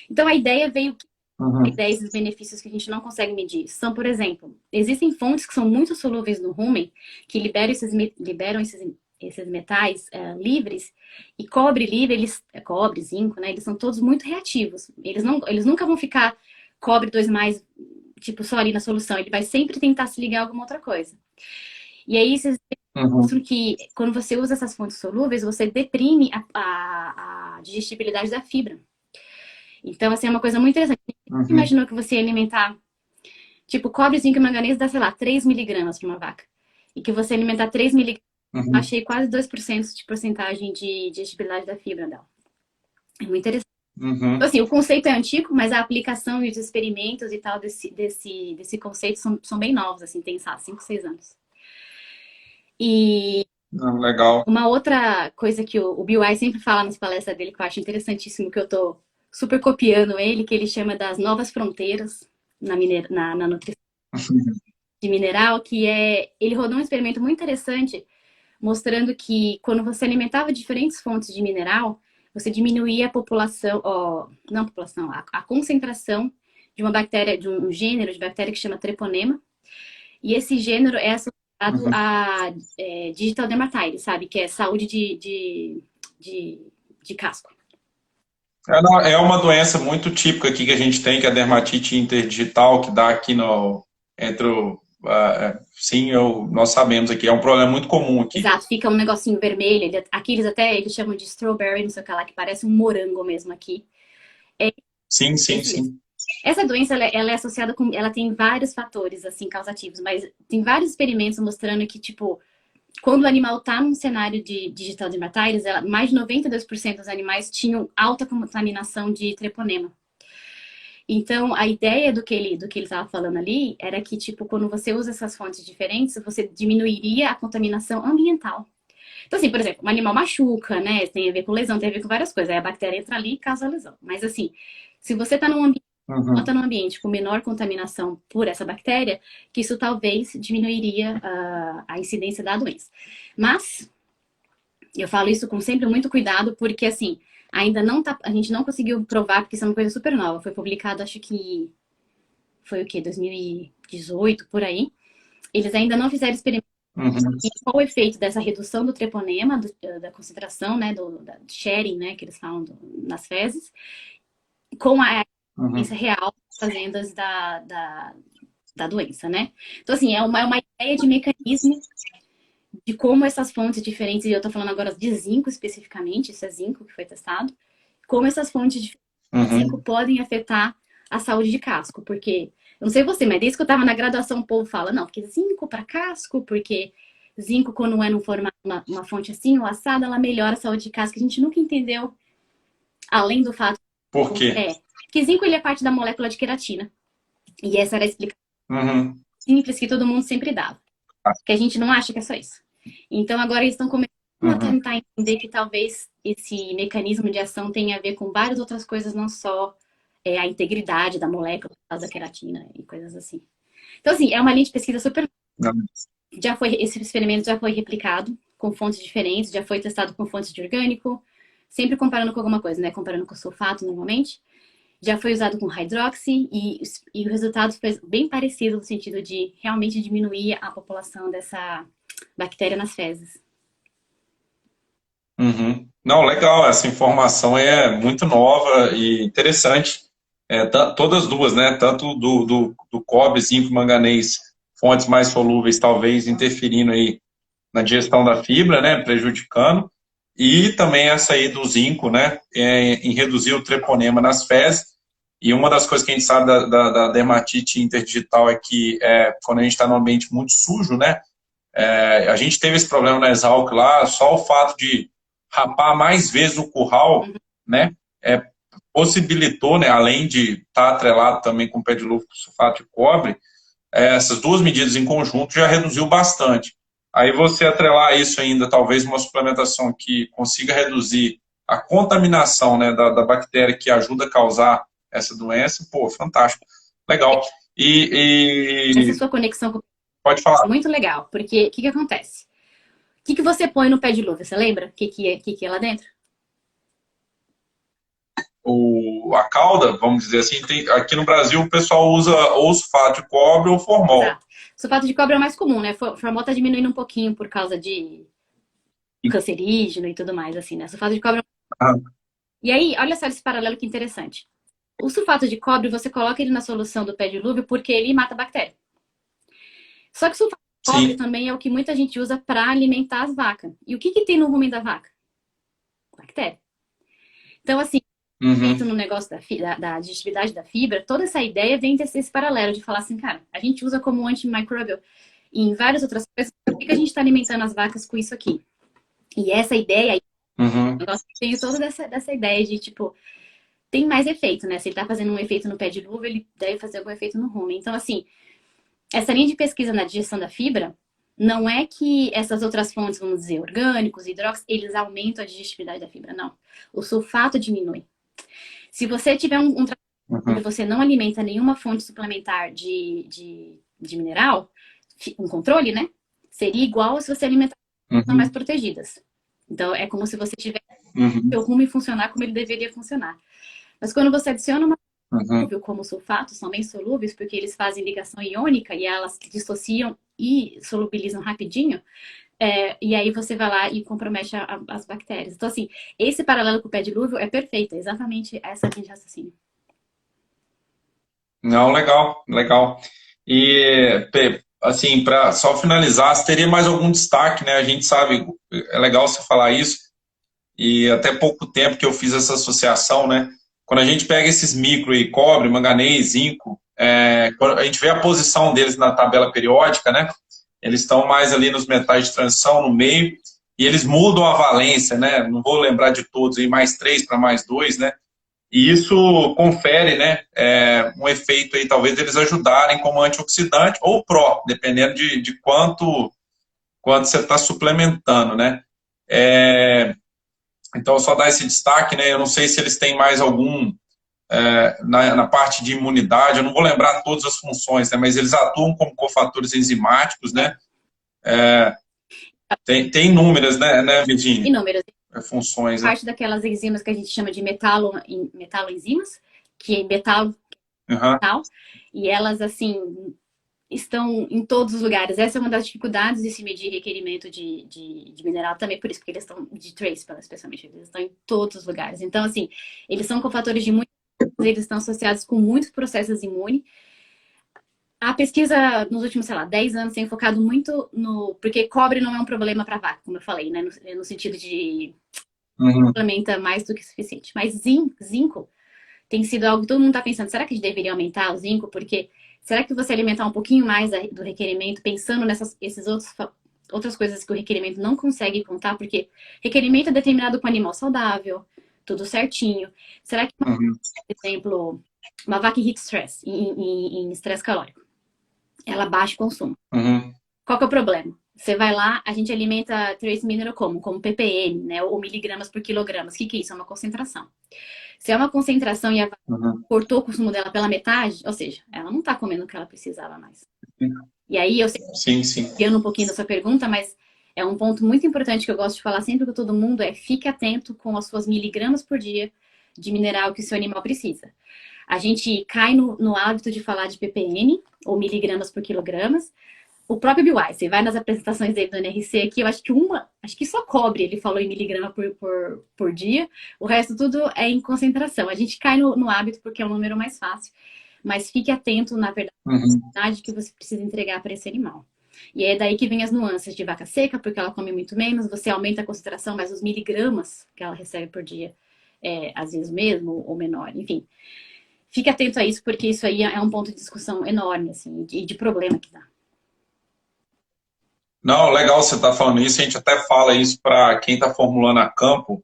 Então, a ideia veio uhum, ideias e benefícios que a gente não consegue medir. São, por exemplo, existem fontes que são muito solúveis no rumen, que liberam esses metais livres, e cobre livre, cobre, zinco, né? Eles são todos muito reativos. Eles nunca vão ficar cobre 2 mais, tipo, só ali na solução. Ele vai sempre tentar se ligar a alguma outra coisa. E aí, vocês uhum, mostram que quando você usa essas fontes solúveis, você deprime a digestibilidade da fibra. Então, assim, é uma coisa muito interessante. Você uhum, imaginou que você ia alimentar, tipo, cobre, zinco e manganês dá, sei lá, 3 miligramas para uma vaca. E que você alimentar 3 miligramas, eu uhum, achei quase 2% de porcentagem de digestibilidade da fibra dela. É muito interessante. Então, uhum. assim, o conceito é antigo, mas a aplicação e os experimentos e tal desse conceito são bem novos, assim, tem, sabe, 5, 6 anos. E Legal. uma outra coisa que o Bill Nye sempre fala nas palestras dele, que eu acho interessantíssimo, que eu tô super copiando ele, que ele chama das novas fronteiras na nutrição de mineral, que é... Ele rodou um experimento muito interessante, mostrando que quando você alimentava diferentes fontes de mineral, você diminuía a população, ó, não a população, a concentração de uma bactéria, de um gênero de bactéria que chama treponema, e esse gênero é associado Uhum. a digital dermatitis, sabe? Que é saúde de, de casco. Não, é uma doença muito típica aqui que a gente tem, que é a dermatite interdigital, que dá aqui no, entre o, sim, nós sabemos aqui, é um problema muito comum aqui. Exato, fica um negocinho vermelho. Aqui eles chamam de strawberry, não sei o que lá, que parece um morango mesmo aqui. É Sim, sim, esse mesmo. sim. Essa doença, ela é associada com... Ela tem vários fatores, assim, causativos, mas tem vários experimentos mostrando que, tipo, quando o animal tá num cenário de digital dermatitis, mais de 92% dos animais tinham alta contaminação de treponema. Então, a ideia do que ele estava falando ali era que, tipo, quando você usa essas fontes diferentes, você diminuiria a contaminação ambiental. Então, assim, por exemplo, um animal machuca, né? Tem a ver com lesão, tem a ver com várias coisas. Aí a bactéria entra ali e causa lesão. Mas, assim, se você está num ambiente Uhum. Bota no ambiente com menor contaminação por essa bactéria, que isso talvez diminuiria a incidência da doença. Mas eu falo isso com sempre muito cuidado, porque assim, ainda não tá, a gente não conseguiu provar, porque isso é uma coisa super nova. Foi publicado, acho que foi o quê? 2018, por aí. Eles ainda não fizeram experimentos Uhum. e qual o efeito dessa redução do treponema, da concentração, né, da sharing, né, que eles falam nas fezes, com a Uhum. evidência real das fazendas da doença, né? Então, assim, é uma ideia de mecanismo de como essas fontes diferentes, e eu tô falando agora de zinco especificamente, isso é zinco que foi testado, como essas fontes diferentes de zinco Uhum. podem afetar a saúde de casco, porque, eu não sei você, mas desde que eu tava na graduação, o povo fala, não, porque zinco para casco, porque zinco, quando é num formato, uma fonte assim, ou assada, ela melhora a saúde de casco. A gente nunca entendeu, além do fato Por quê? que zinco ele é parte da molécula de queratina. E essa era a explicação Uhum. simples que todo mundo sempre dava. Que a gente não acha que é só isso. Então agora eles estão começando a Uhum. tentar entender que talvez esse mecanismo de ação tenha a ver com várias outras coisas, não só a integridade da molécula, por causa da queratina e coisas assim. Então, assim, é uma linha de pesquisa super. Esse experimento já foi replicado com fontes diferentes, já foi testado com fontes de orgânico, sempre comparando com alguma coisa, né? Comparando com sulfato normalmente. Já foi usado com hydroxy e o resultado foi bem parecido no sentido de realmente diminuir a população dessa bactéria nas fezes. Uhum. Não, legal, essa informação é muito nova e interessante. Todas duas, né? Tanto do cobre, zinco, manganês, fontes mais solúveis, talvez interferindo aí na digestão da fibra, né? Prejudicando. E também essa aí do zinco, né? Em reduzir o treponema nas fezes. E uma das coisas que a gente sabe da dermatite interdigital é que quando a gente está num ambiente muito sujo, né? A gente teve esse problema na Exalc lá, só o fato de rapar mais vezes o curral, né, possibilitou, né, além de estar atrelado também com o pé de luva com sulfato de cobre, essas duas medidas em conjunto já reduziu bastante. Aí você atrelar isso ainda, talvez uma suplementação que consiga reduzir a contaminação, né, da bactéria que ajuda a causar essa doença, pô, fantástico. Legal. Essa E sua conexão com pode falar. é muito legal, porque o que acontece? O que você põe no pé de luva? Você lembra? O que é lá dentro? A cauda, vamos dizer assim, aqui no Brasil o pessoal usa ou sulfato de cobre ou formol. Exato. Sulfato de cobre é o mais comum, né? Formol tá diminuindo um pouquinho por causa de cancerígeno e tudo mais, assim, né? Sulfato de cobre. Ah, E aí, olha só esse paralelo que interessante. O sulfato de cobre, você coloca ele na solução do pé dilúvio porque ele mata a bactéria. Só que o sulfato de cobre sim. também é o que muita gente usa para alimentar as vacas. E o que tem no rumen da vaca? Bactéria. Então, assim, feito Uhum. no negócio da digestibilidade da fibra, toda essa ideia vem desse paralelo de falar assim, cara, a gente usa como antimicrobial e em várias outras coisas, por que a gente está alimentando as vacas com isso aqui? E essa ideia aí, Uhum. eu tenho toda dessa ideia de, tipo, tem mais efeito, né? Se ele tá fazendo um efeito no pé de luva, ele deve fazer algum efeito no rumen. Então, assim, essa linha de pesquisa na digestão da fibra não é que essas outras fontes, vamos dizer, orgânicos, hidróxidos, eles aumentam a digestibilidade da fibra, não. O sulfato diminui. Se você tiver um trabalho onde Uhum. você não alimenta nenhuma fonte suplementar de mineral, um controle, né? Seria igual se você alimentar mais Uhum. protegidas. Então, é como se você tivesse Uhum. o rumo funcionar como ele deveria funcionar. Mas quando você adiciona uma Uhum. solúvel, como sulfatos, são bem solúveis, porque eles fazem ligação iônica e elas dissociam e solubilizam rapidinho, e aí você vai lá e compromete as bactérias. Então, assim, esse paralelo com o pé dilúvio é perfeito, é exatamente essa linha de raciocínio. Não, legal, legal. Assim, para só finalizar, se teria mais algum destaque, né? A gente sabe, é legal você falar isso, e até pouco tempo que eu fiz essa associação, né? Quando a gente pega esses micro aí, cobre, manganês, zinco, quando a gente vê a posição deles na tabela periódica, né? Eles estão mais ali nos metais de transição, no meio, e eles mudam a valência, né? Não vou lembrar de todos aí, mais 3 para mais 2, né? E isso confere, né, um efeito aí, talvez eles ajudarem como antioxidante ou pró, dependendo de quanto você está suplementando, né? Então, só dar esse destaque, né? Eu não sei se eles têm mais algum na parte de imunidade, eu não vou lembrar todas as funções, né, mas eles atuam como cofatores enzimáticos, né? Tem inúmeras, né, Virginia? Inúmeras. Funções, né? Parte daquelas enzimas que a gente chama de metaloenzimas, que é metal, e elas, assim, estão em todos os lugares. Essa é uma das dificuldades de se medir requerimento de mineral também, por isso, porque eles estão, de trace, especialmente, eles estão em todos os lugares. Então, assim, eles são cofatores de muitos, eles estão associados com muitos processos imunes. A pesquisa nos últimos, sei lá, 10 anos tem focado muito no... Porque cobre não é um problema para vaca, como eu falei, né? No sentido de... Implementa mais do que suficiente. Mas zinco tem sido algo que todo mundo está pensando. Será que a gente deveria aumentar o zinco? Porque será que você alimentar um pouquinho mais do requerimento, pensando esses outras coisas que o requerimento não consegue contar? Porque requerimento é determinado com animal saudável, tudo certinho. Será que, por exemplo, uma vaca em heat stress, em estresse calórico, ela baixa o consumo. Qual que é o problema? Você vai lá, a gente alimenta trace mineral como ppm, né? Ou miligramas por quilogramas. O que é isso? É uma concentração. Se é uma concentração e a vaca cortou o consumo dela pela metade, ou seja, ela não está comendo o que ela precisava mais. E aí, eu sei que um pouquinho da sua pergunta, mas é um ponto muito importante que eu gosto de falar sempre com todo mundo, fique atento com as suas miligramas por dia de mineral que o seu animal precisa. A gente cai no hábito de falar de ppm, ou miligramas por quilogramas. O próprio Bill Weiss, você vai nas apresentações dele do NRC aqui, eu acho que só cobre ele falou em miligrama por dia, o resto tudo é em concentração. A gente cai no hábito porque é um número mais fácil, mas fique atento, na verdade, que você precisa entregar para esse animal. E é daí que vem as nuances de vaca seca, porque ela come muito menos, você aumenta a concentração, mas os miligramas que ela recebe por dia às vezes mesmo ou menor, enfim. Fique atento a isso, porque isso aí é um ponto de discussão enorme, assim, de problema que dá. Não, legal você estar falando isso, a gente até fala isso para quem está formulando a campo,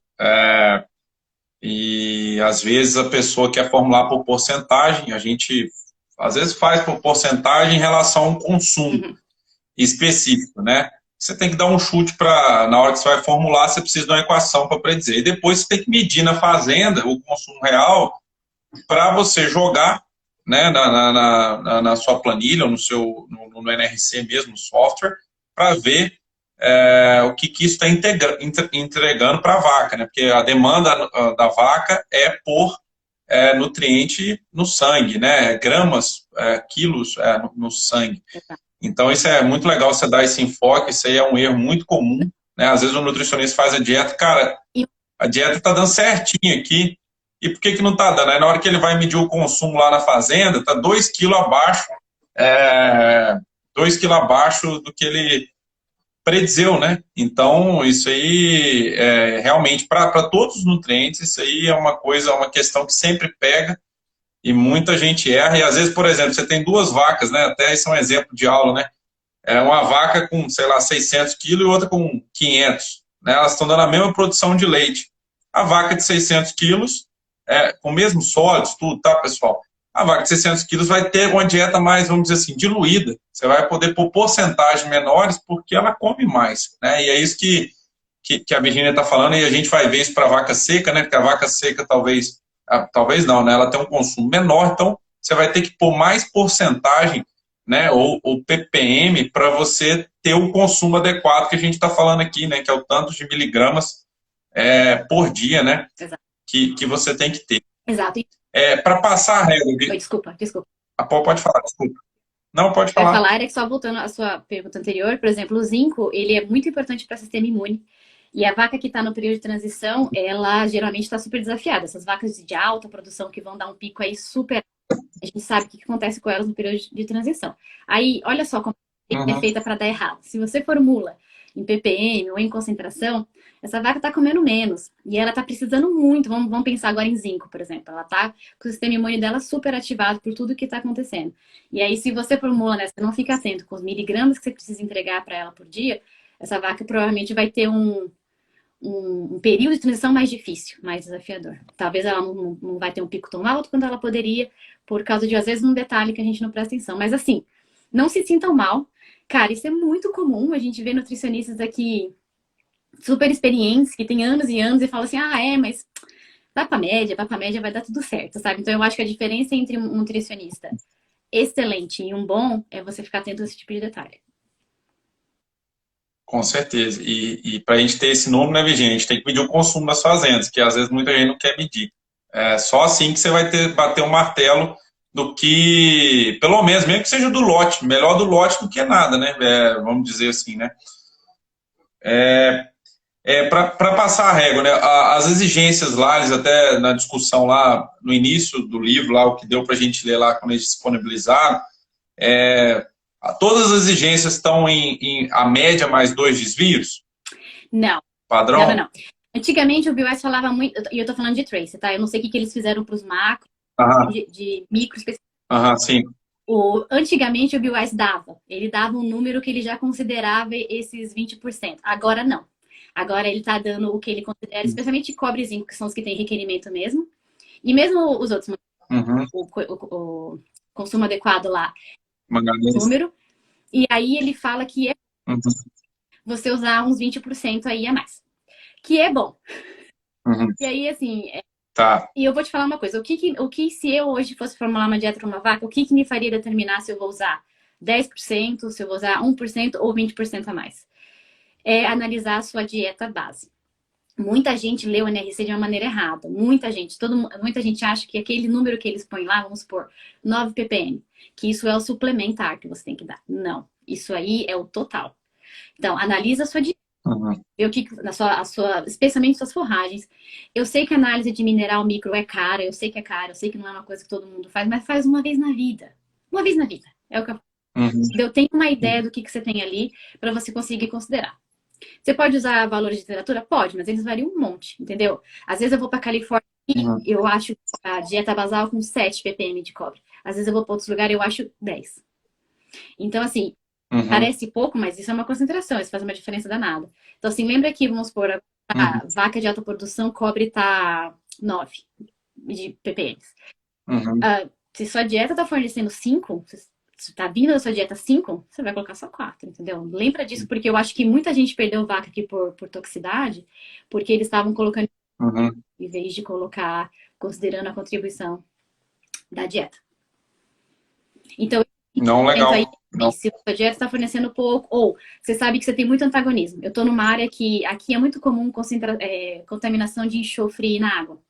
e às vezes a pessoa quer formular por porcentagem, a gente às vezes faz por porcentagem em relação a um consumo específico, né? Você tem que dar um chute para, na hora que você vai formular, você precisa de uma equação para predizer. E depois você tem que medir na fazenda o consumo real para você jogar, né, na sua planilha, ou no NRC mesmo, no software, para ver o que isso está entregando para a vaca, né? Porque a demanda da vaca é por nutriente no sangue, né? Gramas, quilos no sangue. Então, isso é muito legal você dar esse enfoque, isso aí é um erro muito comum, né? Às vezes o nutricionista faz a dieta, cara, a dieta está dando certinho aqui, e por que não está dando? Aí na hora que ele vai medir o consumo lá na fazenda, está 2 quilos abaixo, 2 quilos abaixo do que ele predizeu, né? Então, isso aí, realmente, para todos os nutrientes, isso aí é uma questão que sempre pega, e muita gente erra, e às vezes, por exemplo, você tem duas vacas, né? Até isso é um exemplo de aula, né? Uma vaca com, sei lá, 600 quilos e outra com 500, né? Elas estão dando a mesma produção de leite. A vaca de 600 quilos, com o mesmo sólidos, tudo, tá, pessoal? A vaca de 600 quilos vai ter uma dieta mais, vamos dizer assim, diluída. Você vai poder pôr porcentagens menores porque ela come mais, né? E é isso que a Virginia está falando, e a gente vai ver isso para a vaca seca, né? Porque a vaca seca talvez não, né? Ela tem um consumo menor, então você vai ter que pôr mais porcentagem, né? Ou ppm para você ter o consumo adequado que a gente está falando aqui, né? Que é o tanto de miligramas por dia, né? Que você tem que ter. Exato. Para passar a regra... Desculpa. Pode falar, desculpa. Não, pode falar. Eu ia falar, que só voltando à sua pergunta anterior, por exemplo, o zinco, ele é muito importante para o sistema imune. E a vaca que está no período de transição, ela geralmente está super desafiada. Essas vacas de alta produção que vão dar um pico aí super... A gente sabe o que acontece com elas no período de transição. Aí, olha só como é feita para dar errado. Se você formula em ppm ou em concentração, essa vaca está comendo menos. E ela está precisando muito. Vamos pensar agora em zinco, por exemplo. Ela está com o sistema imune dela super ativado por tudo que está acontecendo. E aí, se você formula, né, você não fica atento com os miligramas que você precisa entregar para ela por dia, essa vaca provavelmente vai ter um período de transição mais difícil, mais desafiador. Talvez ela não vai ter um pico tão alto quanto ela poderia, por causa de, às vezes, um detalhe que a gente não presta atenção. Mas, assim, não se sintam mal. Cara, isso é muito comum. A gente vê nutricionistas aqui super experientes, que têm anos e anos, e falam assim, mas vai pra média, vai dar tudo certo, sabe? Então eu acho que a diferença entre um nutricionista excelente e um bom é você ficar atento a esse tipo de detalhe. Com certeza. E para a gente ter esse número, né, Virginia, a gente tem que medir o consumo das fazendas, que às vezes muita gente não quer medir. É só assim que você vai bater um martelo do que, pelo menos, mesmo que seja do lote, melhor do lote do que nada, né? Vamos dizer assim, né? Para passar a régua, né? As exigências lá, eles até na discussão lá no início do livro, lá, o que deu para a gente ler lá quando eles disponibilizaram, todas as exigências estão em a média mais 2 desvios? Não. Padrão? Não. Antigamente o BioS falava muito, e eu tô falando de trace, tá? Eu não sei o que eles fizeram para os macros, de micro específicos. Sim. Antigamente o BioS dava. Ele dava um número que ele já considerava esses 20%. Agora não. Agora ele tá dando o que ele considera, especialmente cobre e zinco, que são os que têm requerimento mesmo. E mesmo os outros, o consumo adequado lá, número. E aí ele fala que é você usar uns 20% aí a mais. Que é bom. E aí, assim... Tá. E eu vou te falar uma coisa. O que se eu hoje fosse formular uma dieta para uma vaca, o que me faria determinar se eu vou usar 10%, se eu vou usar 1% ou 20% a mais? É analisar a sua dieta base. Muita gente lê o NRC de uma maneira errada. Muita gente acha que aquele número que eles põem lá, vamos supor, 9 ppm, que isso é o suplementar que você tem que dar. Não. Isso aí é o total. Então, analisa a sua dieta. Ver o que especialmente suas forragens. Eu sei que a análise de mineral micro é cara, eu sei que é cara, eu sei que não é uma coisa que todo mundo faz, mas faz uma vez na vida. Uma vez na vida. É o que eu tenho uma ideia do que você tem ali para você conseguir considerar. Você pode usar valores de literatura? Pode, mas eles variam um monte, entendeu? Às vezes eu vou para Califórnia e eu acho a dieta basal com 7 ppm de cobre. Às vezes eu vou para outros lugares e eu acho 10. Então, assim, parece pouco, mas isso é uma concentração, isso faz uma diferença danada. Então, assim, lembra que, vamos supor, a vaca de alta produção, cobre tá 9 de ppm. Se sua dieta tá fornecendo 5, se tá vindo da sua dieta 5, você vai colocar só 4, entendeu? Lembra disso, porque eu acho que muita gente perdeu vaca aqui por toxicidade, porque eles estavam colocando em vez de colocar, considerando a contribuição da dieta. Então, não, legal. Aí, se a sua dieta está fornecendo pouco, ou você sabe que você tem muito antagonismo. Eu estou numa área que aqui é muito comum contaminação de enxofre na água.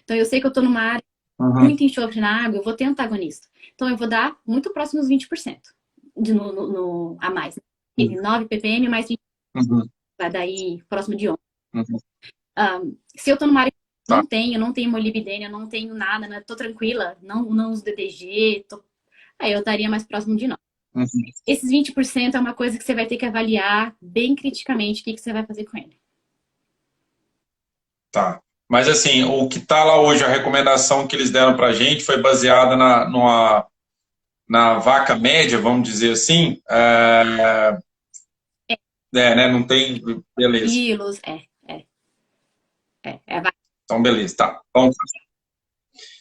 Então, eu sei que eu estou numa área muito enxofre na água, eu vou ter antagonista. Então, eu vou dar muito próximo dos 20% a mais. 9 ppm mais 20%. Vai daí próximo de 11. Se eu estou numa área que não tenho molibdênio, não tenho nada, né? Tô tranquila, não uso DDG, aí eu estaria mais próximo de 9. Esses 20% é uma coisa que você vai ter que avaliar bem criticamente o que você vai fazer com ele. Tá. Mas assim, o que está lá hoje, a recomendação que eles deram para a gente foi baseada na vaca média, vamos dizer assim. Né? Não tem... Beleza. Quilos, Então, beleza. Tá.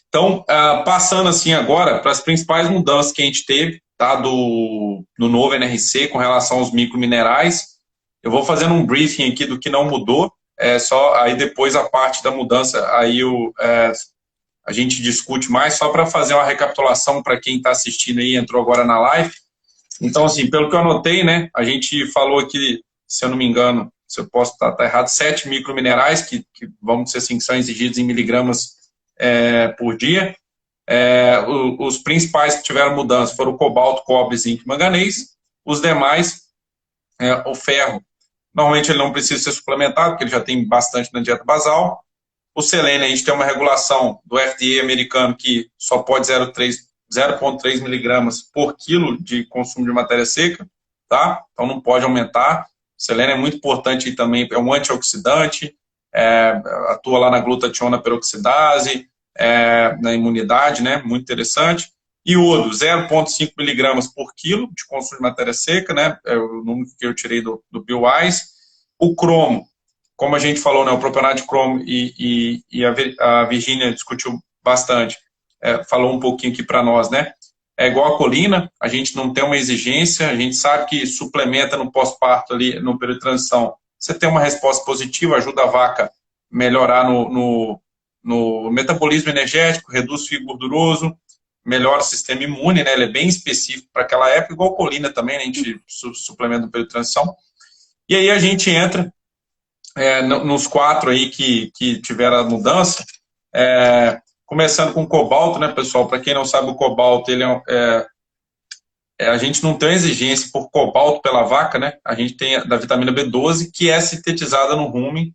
Então, passando assim agora para as principais mudanças que a gente teve, tá, do novo NRC com relação aos microminerais. Eu vou fazendo um briefing aqui do que não mudou, só aí depois a parte da mudança, aí a gente discute mais, só para fazer uma recapitulação para quem está assistindo aí, entrou agora na live. Então, assim, pelo que eu anotei, né, a gente falou aqui, se eu não me engano, se eu posso estar errado, 7 microminerais que vamos dizer assim, que são exigidos em miligramas por dia. Os principais que tiveram mudança foram o cobalto, cobre, zinco e manganês. Os demais, o ferro, normalmente ele não precisa ser suplementado, porque ele já tem bastante na dieta basal. O selênio, a gente tem uma regulação do FDA americano que só pode 0,3 miligramas por quilo de consumo de matéria seca, tá? Então não pode aumentar. O selênio é muito importante e também, é um antioxidante, atua lá na glutationa peroxidase, na imunidade, né? Muito interessante. Iodo, 0,5 miligramas por quilo de consumo de matéria seca, né? É o número que eu tirei do BioWise. O cromo, como a gente falou, né? O propionato de cromo e a Virginia discutiu bastante, falou um pouquinho aqui para nós, né? É igual a colina, a gente não tem uma exigência, a gente sabe que suplementa no pós-parto ali, no período de transição, você tem uma resposta positiva, ajuda a vaca a melhorar no no metabolismo energético, reduz fígado gorduroso, melhora o sistema imune, né? Ele é bem específico para aquela época, igual colina também, né? A gente suplementa no período de transição. E aí a gente entra nos 4 aí que tiveram a mudança, começando com o cobalto, né, pessoal? Para quem não sabe, o cobalto, ele a gente não tem exigência por cobalto pela vaca, né? A gente tem da vitamina B12, que é sintetizada no rumen,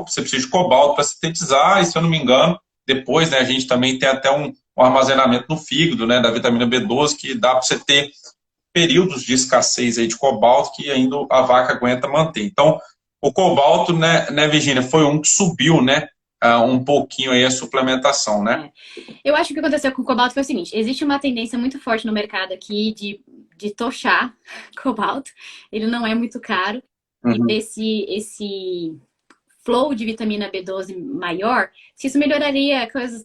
você precisa de cobalto para sintetizar, e se eu não me engano, depois, né, a gente também tem até um armazenamento no fígado, né, da vitamina B12, que dá para você ter períodos de escassez aí de cobalto que ainda a vaca aguenta manter. Então, o cobalto, né, Virginia, foi um que subiu, né, um pouquinho aí a suplementação, né? Eu acho que o que aconteceu com o cobalto foi o seguinte, existe uma tendência muito forte no mercado aqui de tochar cobalto, ele não é muito caro, e esse flow de vitamina B12 maior, se isso melhoraria coisas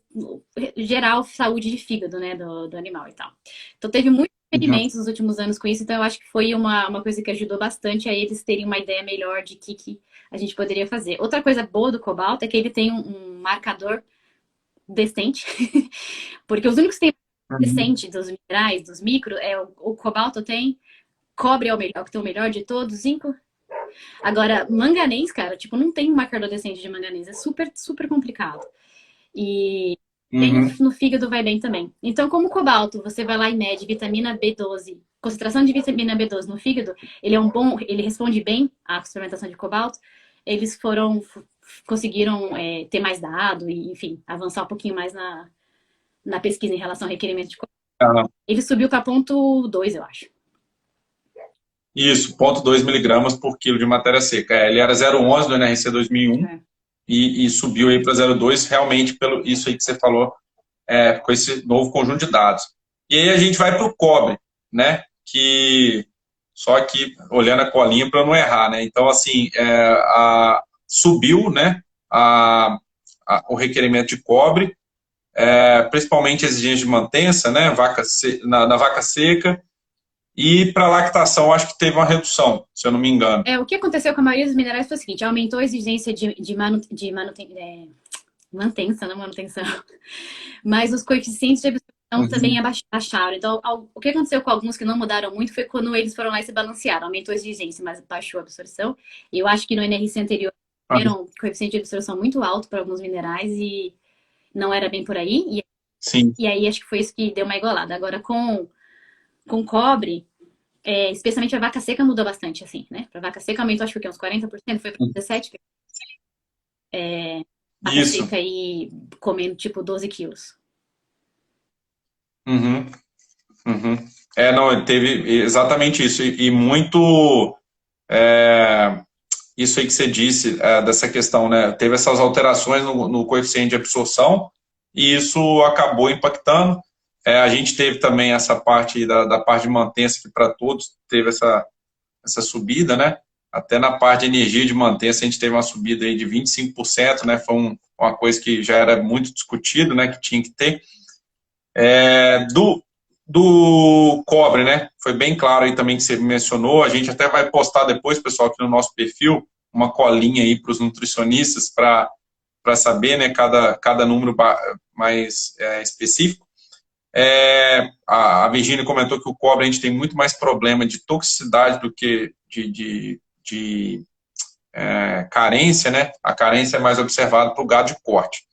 geral, saúde de fígado, né, do animal e tal. Então teve muitos experimentos nos últimos anos com isso, então eu acho que foi uma coisa que ajudou bastante a eles terem uma ideia melhor de que a gente poderia fazer. Outra coisa boa do cobalto é que ele tem um marcador decente, porque os únicos que têm decente dos minerais, dos micro, o cobalto tem, cobre é o melhor, que tem o melhor de todos, zinco. Agora, manganês, cara, tipo, não tem um marcador decente de manganês. É super, super complicado. E tem no fígado vai bem também. Então, como o cobalto, você vai lá e mede vitamina B12, concentração de vitamina B12 no fígado, ele responde bem à suplementação de cobalto. Eles conseguiram ter mais dado e, enfim, avançar um pouquinho mais na pesquisa em relação ao requerimento de cobalto. Ele subiu para 0,2, eu acho. Isso, 0,2 miligramas por quilo de matéria seca. Ele era 0,11 do NRC 2001 e subiu aí para 0,2, realmente pelo isso aí que você falou, com esse novo conjunto de dados. E aí a gente vai para o cobre, né? Só que olhando a colinha para não errar, né? Então, assim, subiu, né? O requerimento de cobre, principalmente a exigência de mantença, né? Na vaca seca. E para lactação, acho que teve uma redução, se eu não me engano. O que aconteceu com a maioria dos minerais foi o seguinte, aumentou a exigência de manutenção, mas os coeficientes de absorção também abaixaram. Então, o que aconteceu com alguns que não mudaram muito foi quando eles foram lá e se balancearam. Aumentou a exigência, mas baixou a absorção. E eu acho que no NRC anterior era um coeficiente de absorção muito alto para alguns minerais e não era bem por aí. E aí acho que foi isso que deu uma igualada. Agora, com cobre, especialmente a vaca seca mudou bastante, assim, né? Para vaca seca aumentou, acho que uns 40%, foi para 17%. Vaca seca aí comendo, tipo, 12 quilos. Não, teve exatamente isso. E muito... isso aí que você disse, dessa questão, né? Teve essas alterações no coeficiente de absorção e isso acabou impactando. A gente teve também essa parte da parte de mantença, que para todos teve essa subida, né? Até na parte de energia de mantença a gente teve uma subida aí de 25%, né? Foi uma coisa que já era muito discutido, né? Que tinha que ter. Do cobre, né? Foi bem claro aí também que você mencionou. A gente até vai postar depois, pessoal, aqui no nosso perfil, uma colinha aí para os nutricionistas para saber, né? Cada número mais específico. A Virginia comentou que o cobre a gente tem muito mais problema de toxicidade do que de carência, né? A carência é mais observada para o gado de corte,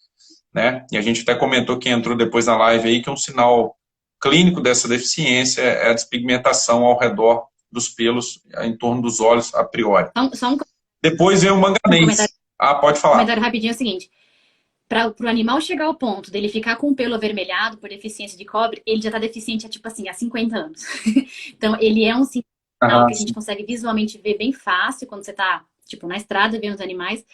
né? E a gente até comentou, que entrou depois na live aí, que um sinal clínico dessa deficiência é a despigmentação ao redor dos pelos, em torno dos olhos, a priori. Depois vem o manganês. Pode falar. Um comentário rapidinho é o seguinte. Para o animal chegar ao ponto dele ficar com o pelo avermelhado por deficiência de cobre, ele já está deficiente há 50 anos. Então, ele é um sinal que a gente consegue visualmente ver bem fácil quando você está, tipo, na estrada vendo os animais.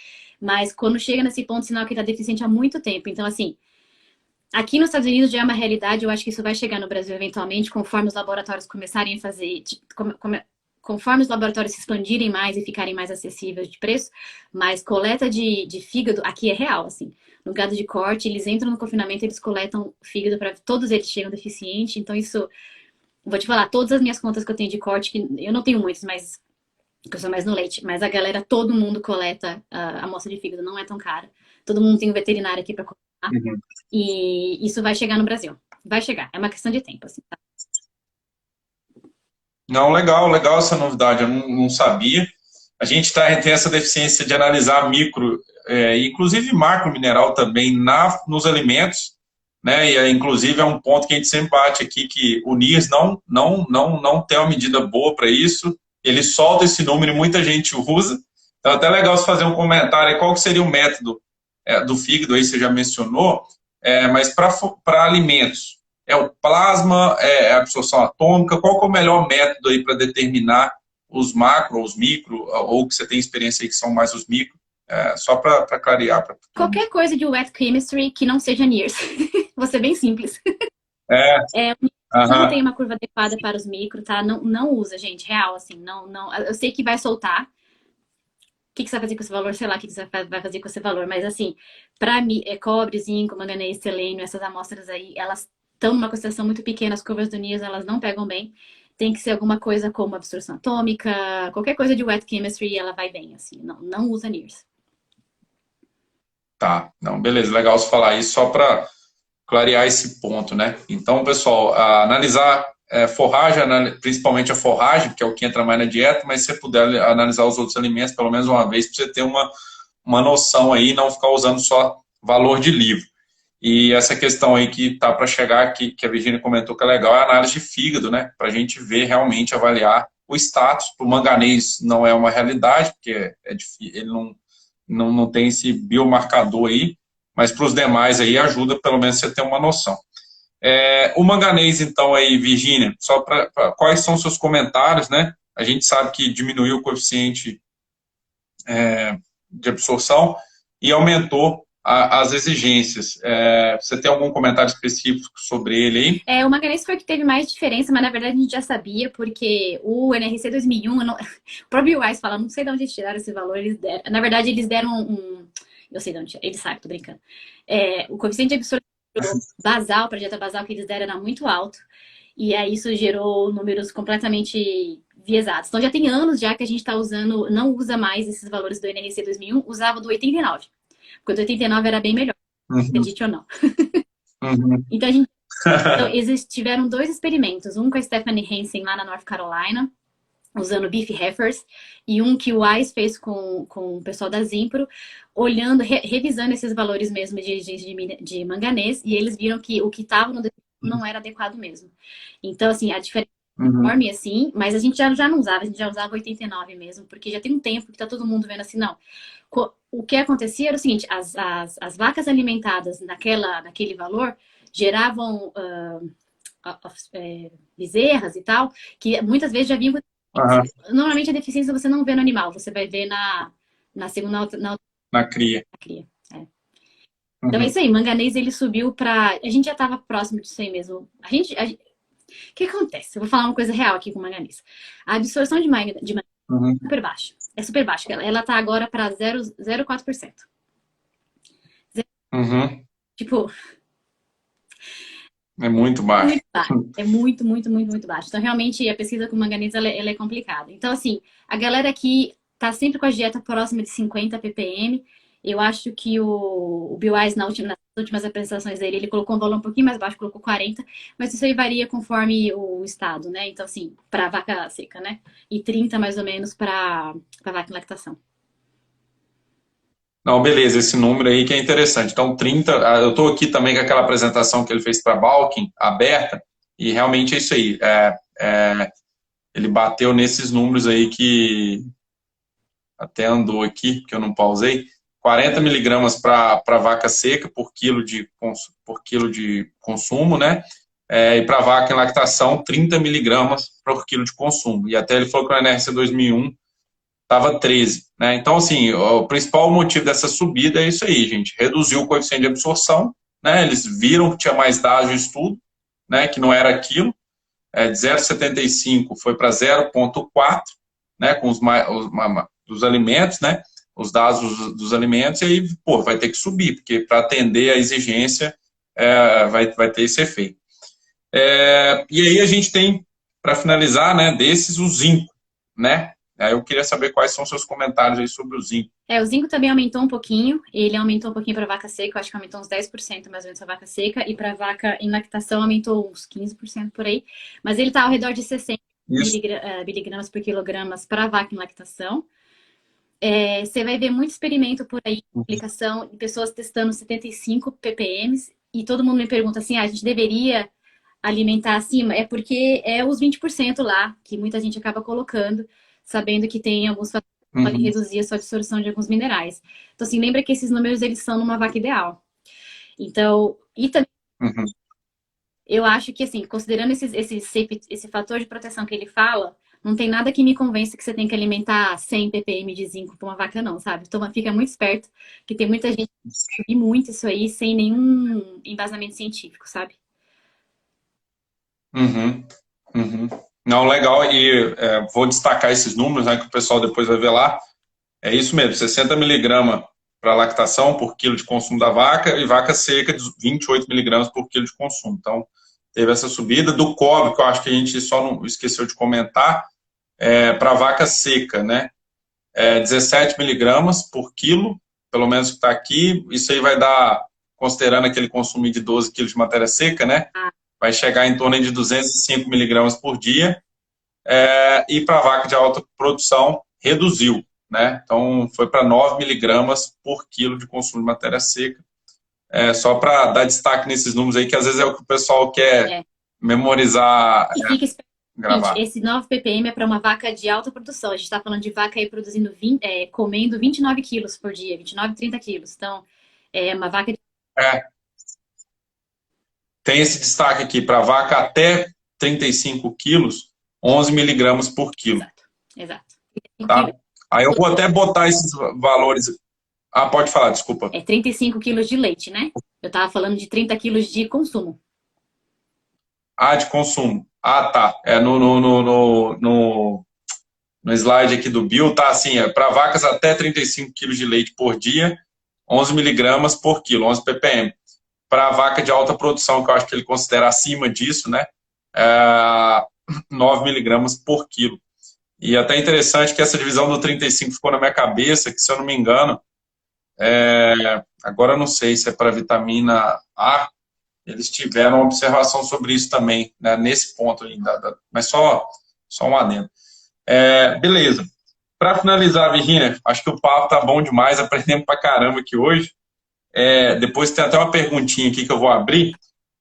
Mas quando chega nesse ponto, sinal que ele está deficiente há muito tempo. Então, assim, aqui nos Estados Unidos já é uma realidade. Eu acho que isso vai chegar no Brasil eventualmente, conforme os laboratórios começarem a fazer... Conforme os laboratórios se expandirem mais e ficarem mais acessíveis de preço, mas coleta de fígado aqui é real, assim. No gado de corte, eles entram no confinamento, eles coletam fígado para todos eles chegam deficientes. Então isso, vou te falar, todas as minhas contas que eu tenho de corte, que eu não tenho muitos, mas que eu sou mais no leite, mas a galera, todo mundo coleta a amostra de fígado, não é tão cara. Todo mundo tem um veterinário aqui para coletar. Uhum. E isso vai chegar no Brasil. Vai chegar, é uma questão de tempo, assim, tá? Não, legal, legal essa novidade, eu não sabia. A gente tem essa deficiência de analisar micro, inclusive macro mineral também nos alimentos, né? E inclusive é um ponto que a gente sempre bate aqui, que o NIRS não tem uma medida boa para isso. Ele solta esse número e muita gente usa. Então, até legal você fazer um comentário aí, qual que seria o método do fígado, aí você já mencionou, mas para alimentos, é o plasma, é a absorção atômica, qual que é o melhor método aí para determinar os macro, os micro, ou que você tem experiência aí que são mais os micro, só para clarear. Qualquer coisa de wet chemistry que não seja NIRS. Vou ser bem simples. Não tem uma curva adequada para os micro, tá? Não usa, gente, real, assim, não. Eu sei que vai soltar. O que você vai fazer com esse valor? Sei lá o que você vai fazer com esse valor, mas assim, para mim, cobre, zinco, manganês, selênio, essas amostras aí, elas estão numa concentração muito pequena, as curvas do NIRS, elas não pegam bem. Tem que ser alguma coisa como absorção atômica, qualquer coisa de wet chemistry, ela vai bem, assim, não usa NIRS. Tá, não, beleza, legal você falar isso só para clarear esse ponto, né? Então, pessoal, analisar forragem, principalmente a forragem, que é o que entra mais na dieta, mas se você puder analisar os outros alimentos pelo menos uma vez, para você ter uma noção aí, não ficar usando só valor de livro. E essa questão aí que tá para chegar aqui, que a Virginia comentou que é legal, é a análise de fígado, né? Para a gente ver realmente, avaliar o status. Para o manganês não é uma realidade, porque ele não tem esse biomarcador aí, mas para os demais aí ajuda pelo menos você ter uma noção. O manganês, então, aí, Virginia, só quais são os seus comentários, né? A gente sabe que diminuiu o coeficiente de absorção e aumentou as exigências. Você tem algum comentário específico sobre ele aí? O manganês foi o que teve mais diferença, mas na verdade a gente já sabia, porque o NRC 2001, o próprio Wise fala, não sei de onde eles tiraram esse valor, na verdade eles deram eu sei de onde, eles sabem, tô brincando. O coeficiente de absorção basal, para dieta basal que eles deram era muito alto, e aí isso gerou números completamente viesados. Então já tem anos já que a gente está usando, não usa mais esses valores do NRC 2001, usava do 89, porque o do 89 era bem melhor, acredite ou não. Então, tiveram 2 experimentos, um com a Stephanie Hansen lá na North Carolina, usando beef heifers, e um que o Wise fez com o pessoal da Zimpro, olhando, revisando esses valores mesmo de manganês, e eles viram que o que estava no não era adequado mesmo. Então, assim, a diferença é enorme, assim, mas a gente já não usava, a gente já usava 89 mesmo, porque já tem um tempo que tá todo mundo vendo assim, não. O que acontecia era o seguinte, as vacas alimentadas naquele valor geravam bezerras e tal, que muitas vezes já vinham. Normalmente a deficiência você não vê no animal, você vai ver na segunda. Na cria. Então é isso aí, manganês ele subiu pra. A gente já estava próximo disso aí mesmo. O que acontece? Eu vou falar uma coisa real aqui com manganês. A absorção de manganês é super baixa. É super baixa. Ela tá agora para 0,04%. Tipo. É muito baixo. Muito baixo. É muito, muito, muito, muito baixo. Então, realmente, a pesquisa com manganês ela é complicada. Então, assim, a galera aqui tá sempre com a dieta próxima de 50 ppm. Eu acho que o Bill Wise, nas últimas apresentações dele, ele colocou um valor um pouquinho mais baixo, colocou 40, mas isso aí varia conforme o estado, né? Então, assim, para vaca seca, né? E 30 mais ou menos para vaca em lactação. Não, beleza, esse número aí que é interessante. Então, 30, eu estou aqui também com aquela apresentação que ele fez para Balkin, aberta, e realmente é isso aí. Ele bateu nesses números aí que até andou aqui, que eu não pausei, 40 miligramas para vaca seca por quilo de consumo, né? E para vaca em lactação, 30 miligramas por quilo de consumo. E até ele falou que o NRC 2001 estava 13, né? Então, assim, o principal motivo dessa subida é isso aí, gente. Reduziu o coeficiente de absorção, né? Eles viram que tinha mais dados de estudo, né? Que não era aquilo. De 0,75 foi para 0,4, né? Com dos alimentos, né? Os dados dos alimentos, e aí, pô, vai ter que subir, porque para atender a exigência vai ter esse efeito. E aí a gente tem, para finalizar, né? Desses, o zinco, né? Aí eu queria saber quais são os seus comentários aí sobre o zinco. O zinco também aumentou um pouquinho. Ele aumentou um pouquinho para vaca seca, eu acho que aumentou uns 10% mais ou menos para vaca seca. E para vaca em lactação aumentou uns 15% por aí. Mas ele está ao redor de 60 miligramas por quilogramas para vaca em lactação. Você vai ver muito experimento por aí, aplicação de pessoas testando 75 ppm. E todo mundo me pergunta assim, a gente deveria alimentar acima? É porque é os 20% lá, que muita gente acaba colocando, sabendo que tem alguns fatores que podem reduzir a sua absorção de alguns minerais. Então, assim, lembra que esses números, eles são numa vaca ideal. Então, e também, eu acho que, assim, considerando esse fator de proteção que ele fala, não tem nada que me convença que você tem que alimentar 100 ppm de zinco para uma vaca, não, sabe? Então, fica muito esperto, que tem muita gente que subir muito isso aí sem nenhum embasamento científico, sabe? Não, legal. E vou destacar esses números, né, que o pessoal depois vai ver lá. É isso mesmo, 60 miligramas para lactação por quilo de consumo da vaca e vaca seca de 28 miligramas por quilo de consumo. Então, teve essa subida. Do cobre, que eu acho que a gente só não esqueceu de comentar, para vaca seca, né? 17 miligramas por quilo, pelo menos que está aqui. Isso aí vai dar, considerando aquele consumo de 12 quilos de matéria seca, né? Vai chegar em torno de 205 miligramas por dia. E para vaca de alta produção, reduziu, né? Então, foi para 9 miligramas por quilo de consumo de matéria seca. Só para dar destaque nesses números aí, que às vezes é o que o pessoal quer memorizar, e fica gravar. Esse 9 ppm é para uma vaca de alta produção. A gente está falando de vaca aí produzindo comendo 29 quilos por dia, 29, 30 quilos. Então, é uma vaca... Tem esse destaque aqui, para vaca até 35 quilos, 11 miligramas por quilo. Exato. Tá? Aí eu vou até botar esses valores... pode falar, desculpa. 35 quilos de leite, né? Eu estava falando de 30 quilos de consumo. De consumo. Tá. No slide aqui do Bill, tá assim, para vacas até 35 quilos de leite por dia, 11 miligramas por quilo, 11 ppm. Para a vaca de alta produção, que eu acho que ele considera acima disso, né, 9 miligramas por quilo. E até interessante que essa divisão do 35 ficou na minha cabeça, que se eu não me engano, agora eu não sei se é para vitamina A, eles tiveram uma observação sobre isso também, né, nesse ponto ainda, mas só um adendo. Beleza. Para finalizar, Virginia, acho que o papo tá bom demais, aprendemos pra caramba aqui hoje. Depois tem até uma perguntinha aqui que eu vou abrir,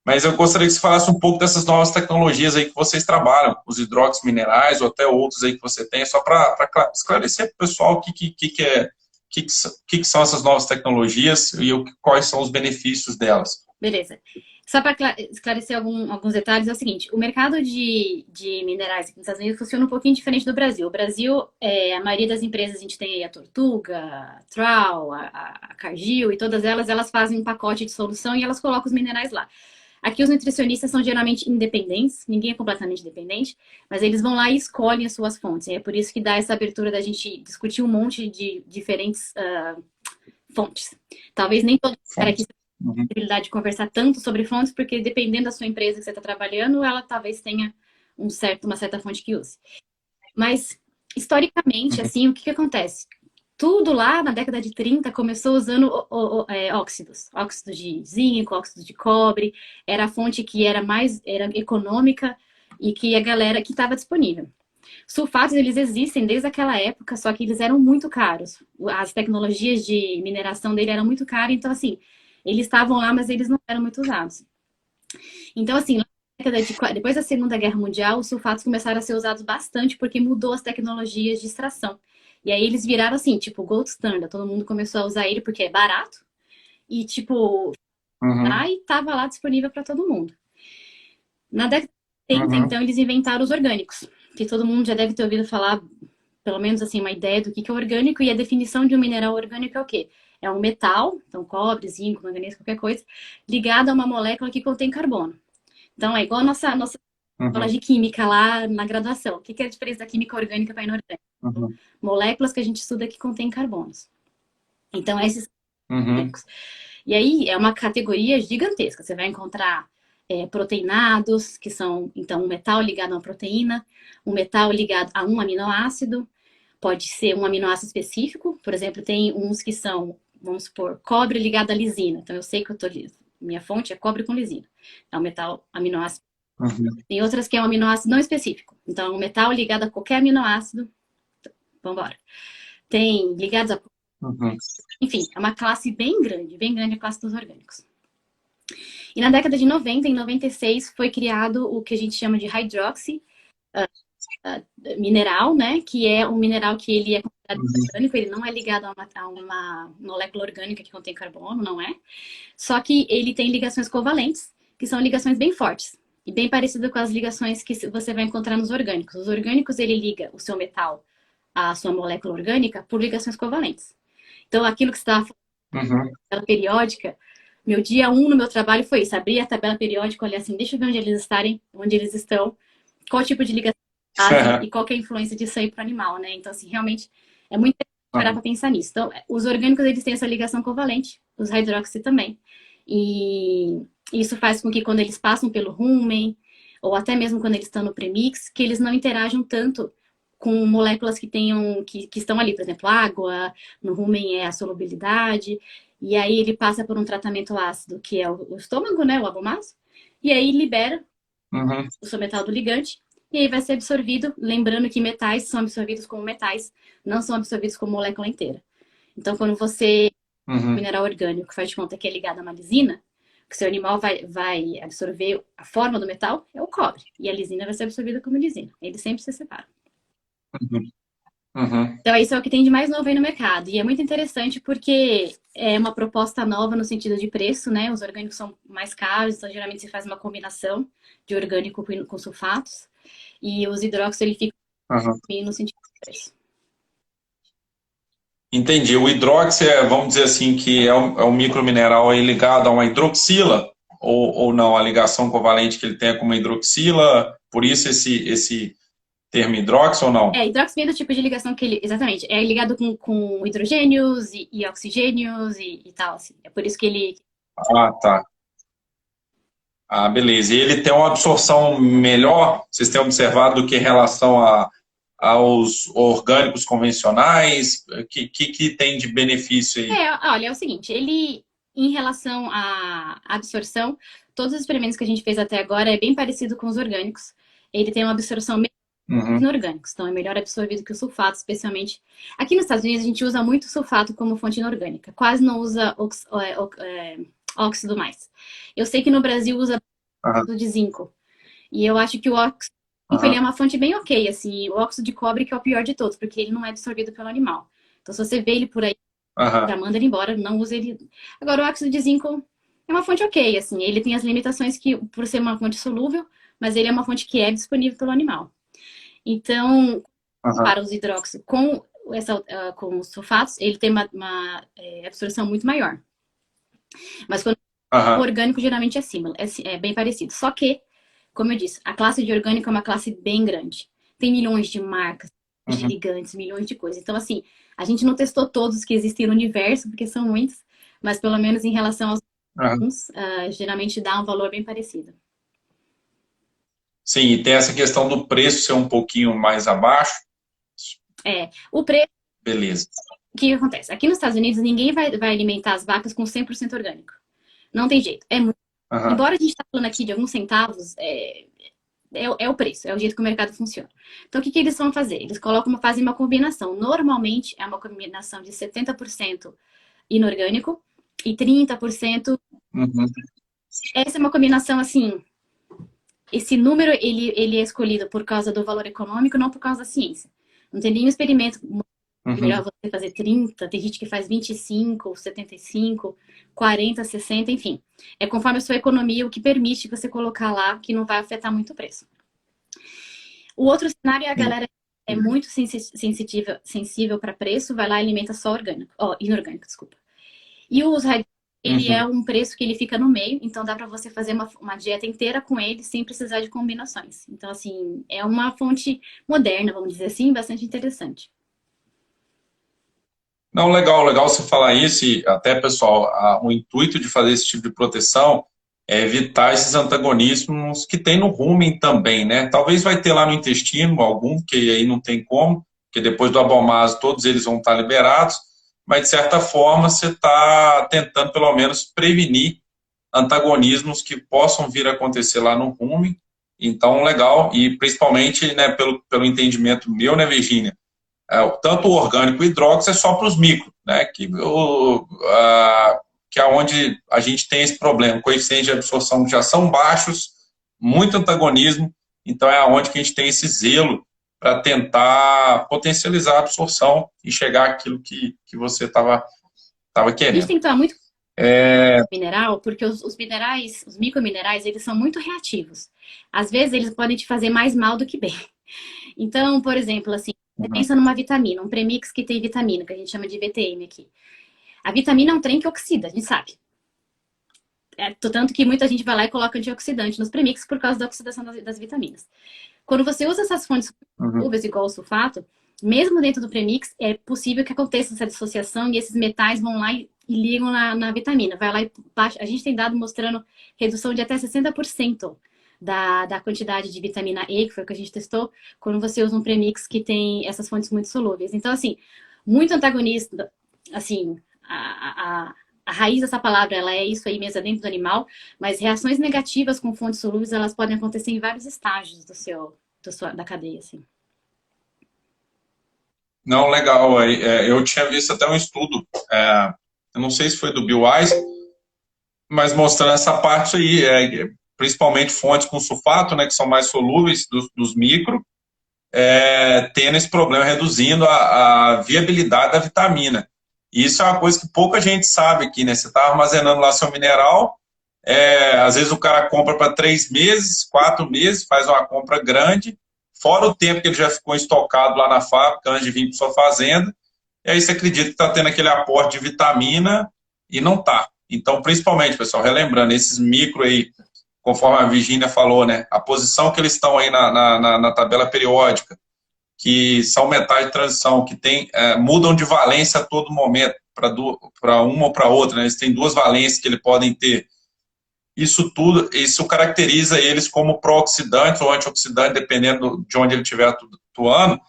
mas eu gostaria que você falasse um pouco dessas novas tecnologias aí que vocês trabalham, os hidróxidos minerais ou até outros aí que você tem, só para esclarecer para o pessoal o que são essas novas tecnologias e quais são os benefícios delas. Beleza. Só para esclarecer alguns detalhes, é o seguinte, o mercado de minerais aqui nos Estados Unidos funciona um pouquinho diferente do Brasil. O Brasil, a maioria das empresas, a gente tem aí a Tortuga, a Tral, a Cargill, e todas elas fazem um pacote de solução e elas colocam os minerais lá. Aqui os nutricionistas são geralmente independentes, ninguém é completamente independente, mas eles vão lá e escolhem as suas fontes. É por isso que dá essa abertura da gente discutir um monte de diferentes fontes. Talvez nem todo cara aqui tenha a possibilidade de conversar tanto sobre fontes, porque dependendo da sua empresa que você está trabalhando, ela talvez tenha uma certa fonte que use. Mas, historicamente, assim, o que acontece? Tudo lá na década de 30 começou usando óxidos. Óxidos de zinco, óxidos de cobre. Era a fonte que era econômica e que a galera que estava disponível. Sulfatos, eles existem desde aquela época, só que eles eram muito caros. As tecnologias de mineração dele eram muito caras, então, assim, eles estavam lá, mas eles não eram muito usados. Então, assim, depois da Segunda Guerra Mundial, os sulfatos começaram a ser usados bastante porque mudou as tecnologias de extração. E aí eles viraram assim, tipo, gold standard. Todo mundo começou a usar ele porque é barato. E, tipo, aí tava lá disponível para todo mundo. Na década de 70, então, eles inventaram os orgânicos. Que todo mundo já deve ter ouvido falar, pelo menos assim, uma ideia do que é orgânico. E a definição de um mineral orgânico é o quê? É um metal, então cobre, zinco, manganês, qualquer coisa, ligado a uma molécula que contém carbono. Então, é igual a nossa aula de química lá na graduação. O que é a diferença da química orgânica para inorgânica? Moléculas que a gente estuda que contêm carbonos. Então, esses orgânicos. E aí, é uma categoria gigantesca. Você vai encontrar proteinados, que são, então, um metal ligado a uma proteína, um metal ligado a um aminoácido, Pode ser um aminoácido específico, por exemplo, tem uns que são, vamos supor, cobre ligado à lisina. Então eu sei que minha fonte é cobre com lisina. É um metal aminoácido. Tem outras que é um aminoácido não específico. Então é um metal ligado a qualquer aminoácido. Vamos embora. Tem ligados a... Enfim, é uma classe bem grande a classe dos orgânicos. E na década de 90, em 96, foi criado o que a gente chama de hydroxy mineral, né? Que é um mineral que ele é considerado orgânico, ele não é ligado a uma molécula orgânica que contém carbono, não é? Só que ele tem ligações covalentes, que são ligações bem fortes. E bem parecido com as ligações que você vai encontrar nos orgânicos. Os orgânicos, ele liga o seu metal à sua molécula orgânica por ligações covalentes. Então, aquilo que você estava falando, tabela periódica, meu dia 1 no meu trabalho foi isso. Abrir a tabela periódica, olhar assim, deixa eu ver onde eles estão, qual tipo de ligação e qual que é a influência disso aí para o animal, né? Então, assim, realmente é muito interessante parar para pensar nisso. Então, os orgânicos, eles têm essa ligação covalente, os hidroxy também. E isso faz com que quando eles passam pelo rumen, ou até mesmo quando eles estão no premix, que eles não interajam tanto com moléculas que estão ali, por exemplo, água, no rumen é a solubilidade, e aí ele passa por um tratamento ácido, que é o estômago, né, o abomasso, e aí libera o seu metal do ligante, e aí vai ser absorvido, lembrando que metais são absorvidos como metais, não são absorvidos como molécula inteira. Então, quando você mineral orgânico faz de conta que é ligado a uma lisina, que seu animal vai absorver a forma do metal é o cobre, e a lisina vai ser absorvida como lisina. Eles sempre se separam. Então, isso é o que tem de mais novo aí no mercado. E é muito interessante porque é uma proposta nova no sentido de preço, né? Os orgânicos são mais caros, então geralmente se faz uma combinação de orgânico com sulfatos. E os hidróxidos, ele fica no sentido de preço. Entendi. O hidróxido vamos dizer assim, que é um micromineral aí ligado a uma hidroxila, ou não? A ligação covalente que ele tem é com uma hidroxila, por isso esse termo hidróxido ou não? Hidróxido é do tipo de ligação que ele... Exatamente. É ligado com hidrogênios e oxigênios e tal, assim. É por isso que ele... Ah, tá. Ah, beleza. E ele tem uma absorção melhor, vocês têm observado, do que em relação aos orgânicos convencionais? Que tem de benefício aí? Olha, é o seguinte, ele, em relação à absorção, todos os experimentos que a gente fez até agora é bem parecido com os orgânicos. Ele tem uma absorção melhor que os orgânicos, então é melhor absorvido que o sulfato, especialmente. Aqui nos Estados Unidos a gente usa muito sulfato como fonte inorgânica, quase não usa óxido mais. Eu sei que no Brasil usa óxido de zinco, e eu acho que o óxido ele é uma fonte bem ok, assim, o óxido de cobre que é o pior de todos, porque ele não é absorvido pelo animal. Então, se você vê ele por aí, já manda ele embora, não usa ele. Agora, o óxido de zinco é uma fonte ok, assim, ele tem as limitações que, por ser uma fonte solúvel, mas ele é uma fonte que é disponível pelo animal. Então, para os hidróxidos com os sulfatos, ele tem uma absorção muito maior. Mas quando o orgânico geralmente é bem parecido. Só que, como eu disse, a classe de orgânico é uma classe bem grande. Tem milhões de marcas, de ligantes, milhões de coisas. Então, assim, a gente não testou todos que existem no universo, porque são muitos, mas pelo menos em relação aos geralmente dá um valor bem parecido. Sim, e tem essa questão do preço ser um pouquinho mais abaixo. O preço... Beleza. O que acontece? Aqui nos Estados Unidos, ninguém vai alimentar as vacas com 100% orgânico. Não tem jeito. Embora a gente está falando aqui de alguns centavos, é o preço, é o jeito que o mercado funciona. Então, o que eles vão fazer? Eles fazem uma combinação. Normalmente, é uma combinação de 70% inorgânico e 30%... Essa é uma combinação, assim... Esse número, ele é escolhido por causa do valor econômico, não por causa da ciência. Não tem nenhum experimento... Melhor você fazer 30, tem gente que faz 25, 75, 40, 60, enfim. É conforme a sua economia, o que permite você colocar lá, que não vai afetar muito o preço. O outro cenário é a galera é muito sensível para preço, vai lá e alimenta só inorgânico, desculpa. E o ele é um preço que ele fica no meio, então dá para você fazer uma dieta inteira com ele sem precisar de combinações. Então, assim, é uma fonte moderna, vamos dizer assim, bastante interessante. Não, legal você falar isso, e até, pessoal, o intuito de fazer esse tipo de proteção é evitar esses antagonismos que tem no rumen também, né? Talvez vai ter lá no intestino algum, que aí não tem como, porque depois do Abomaso todos eles vão estar liberados, mas de certa forma você está tentando pelo menos prevenir antagonismos que possam vir a acontecer lá no rumen. Então, legal, e principalmente, né, pelo entendimento meu, né, Virginia, tanto o orgânico e o hidróxido é só para os micros, né, que é onde a gente tem esse problema, coeficientes de absorção já são baixos, muito antagonismo, então é onde que a gente tem esse zelo para tentar potencializar a absorção e chegar àquilo que você estava A gente querendo. tem que tomar muito mineral, porque os minerais, os microminerais, eles são muito reativos. Às vezes eles podem te fazer mais mal do que bem. Então, por exemplo, assim, você pensa numa vitamina, um premix que tem vitamina, que a gente chama de VTM aqui. A vitamina é um trem que oxida, a gente sabe. Tanto que muita gente vai lá e coloca antioxidante nos premix por causa da oxidação das vitaminas. Quando você usa essas fontes solúveis, igual o sulfato, mesmo dentro do premix, é possível que aconteça essa dissociação e esses metais vão lá e ligam na vitamina. Vai lá e baixa. A gente tem dado mostrando redução de até 60% da quantidade de vitamina E, que foi o que a gente testou, quando você usa um premix que tem essas fontes muito solúveis. Então, assim, muito antagonista, assim, a raiz dessa palavra, ela é isso aí mesmo, é dentro do animal, mas reações negativas com fontes solúveis, elas podem acontecer em vários estágios da cadeia, assim. Não, legal. Eu tinha visto até um estudo, eu não sei se foi do Bill Wise, mas mostrando essa parte aí, principalmente fontes com sulfato, né, que são mais solúveis dos micro, tendo esse problema, reduzindo a viabilidade da vitamina. E isso é uma coisa que pouca gente sabe aqui, né? Você está armazenando lá seu mineral, às vezes o cara compra para 3 meses, 4 meses, faz uma compra grande, fora o tempo que ele já ficou estocado lá na fábrica antes de vir para sua fazenda, e aí você acredita que está tendo aquele aporte de vitamina e não está. Então, principalmente, pessoal, relembrando, esses micro aí, conforme a Virginia falou, né, a posição que eles estão aí na tabela periódica, que são metais de transição, que mudam de valência a todo momento, para uma ou para outra, né? Eles têm 2 valências que eles podem ter. Isso tudo, isso caracteriza eles como pró-oxidante ou antioxidante, dependendo de onde ele estiver atuando.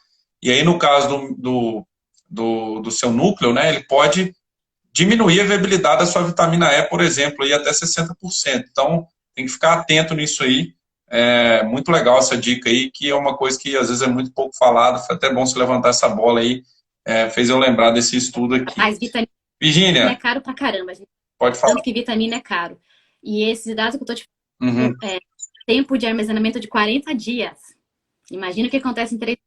E aí, no caso do seu núcleo, né, ele pode diminuir a viabilidade da sua vitamina E, por exemplo, aí até 60%. Então, tem que ficar atento nisso aí. É muito legal essa dica aí, que é uma coisa que às vezes é muito pouco falada. Foi até bom se levantar essa bola aí. Fez eu lembrar desse estudo aqui. Mas vitamina Virginia, é caro pra caramba, gente. pode falar. Tanto que vitamina é caro. E esses dados que eu tô te falando, tempo de armazenamento de 40 dias. Imagina o que acontece em 3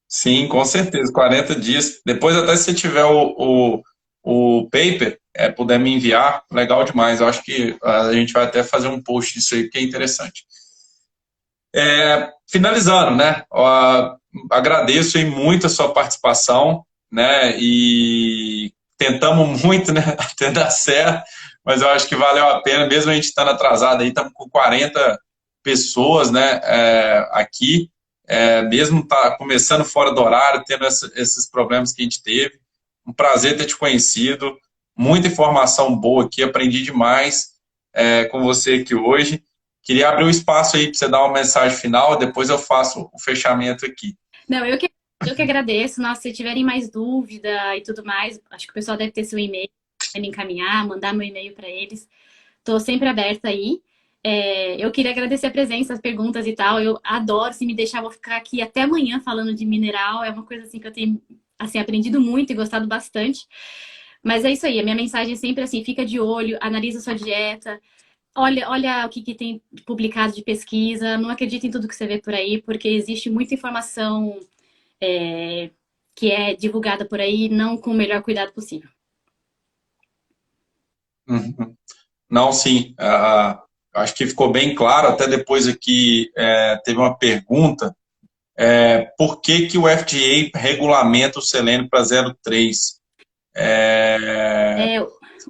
Sim, com certeza, 40 dias. Depois, até se você tiver o paper, puder me enviar, legal demais. Eu acho que a gente vai até fazer um post disso aí, que é interessante. Finalizando, né? Agradeço aí muito a sua participação, né? E tentamos muito, né? Até dar certo, mas eu acho que valeu a pena, mesmo a gente estando atrasado aí, estamos com 40 pessoas, né? Aqui. Mesmo tá começando fora do horário, tendo esses problemas que a gente teve. Um prazer ter te conhecido, muita informação boa aqui, aprendi demais com você aqui hoje. Queria abrir um espaço aí para você dar uma mensagem final, depois eu faço o fechamento aqui. Não, eu que agradeço. Nossa, se tiverem mais dúvida e tudo mais, acho que o pessoal deve ter seu e-mail para me encaminhar, mandar meu e-mail para eles. Estou sempre aberta aí. Eu queria agradecer a presença, as perguntas e tal. Eu adoro, se me deixar, vou ficar aqui até amanhã falando de mineral. É uma coisa assim que eu tenho assim, aprendido muito e gostado bastante. Mas é isso aí, a minha mensagem é sempre assim, fica de olho, analisa a sua dieta, olha o que tem publicado de pesquisa, não acredita em tudo que você vê por aí, porque existe muita informação que é divulgada por aí, não com o melhor cuidado possível. Não, sim. Acho que ficou bem claro, até depois aqui teve uma pergunta. Por que o FDA regulamenta o selênio para 0,3?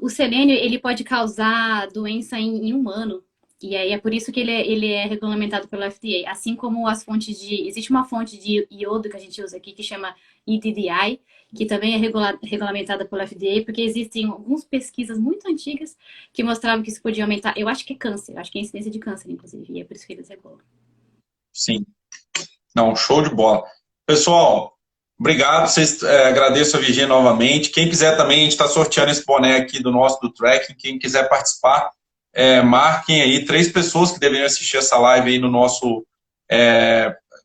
O selênio, ele pode causar doença em humano. E aí é por isso que ele é regulamentado pelo FDA. Assim como as fontes de... Existe uma fonte de iodo que a gente usa aqui que chama EDDI, que também é regulamentada pelo FDA, porque existem algumas pesquisas muito antigas que mostravam que isso podia aumentar. Eu acho que é câncer, acho que é incidência de câncer, inclusive. E é por isso que eles regulam. Sim. Não, show de bola. Pessoal, obrigado. Vocês, agradeço a Virgínia novamente. Quem quiser também, a gente está sorteando esse boné aqui do tracking. Quem quiser participar, marquem aí 3 pessoas que deveriam assistir essa live aí no nosso,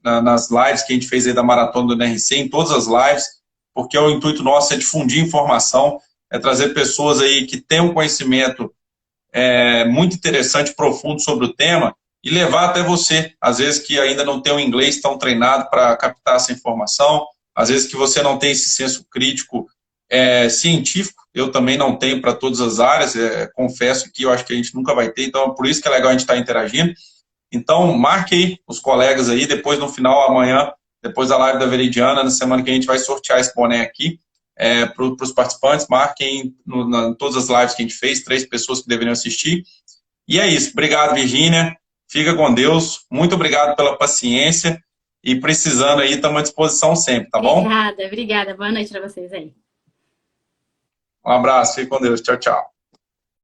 nas lives que a gente fez aí da Maratona do NRC, em todas as lives, porque o intuito nosso é difundir informação, é trazer pessoas aí que têm um conhecimento muito interessante, profundo sobre o tema, e levar até você, às vezes que ainda não tem o inglês tão treinado para captar essa informação, às vezes que você não tem esse senso crítico científico, eu também não tenho para todas as áreas, confesso que eu acho que a gente nunca vai ter, então é por isso que é legal a gente estar interagindo. Então, marque aí os colegas aí, depois no final, amanhã, depois da live da Veridiana, na semana que a gente vai sortear esse boné aqui, para os participantes, marquem em todas as lives que a gente fez, 3 pessoas que deveriam assistir. E é isso. Obrigado, Virgínia. Fica com Deus. Muito obrigado pela paciência. E precisando aí, estamos à disposição sempre, tá bom? Obrigada, obrigada. Boa noite para vocês aí. Um abraço. Fique com Deus. Tchau, tchau.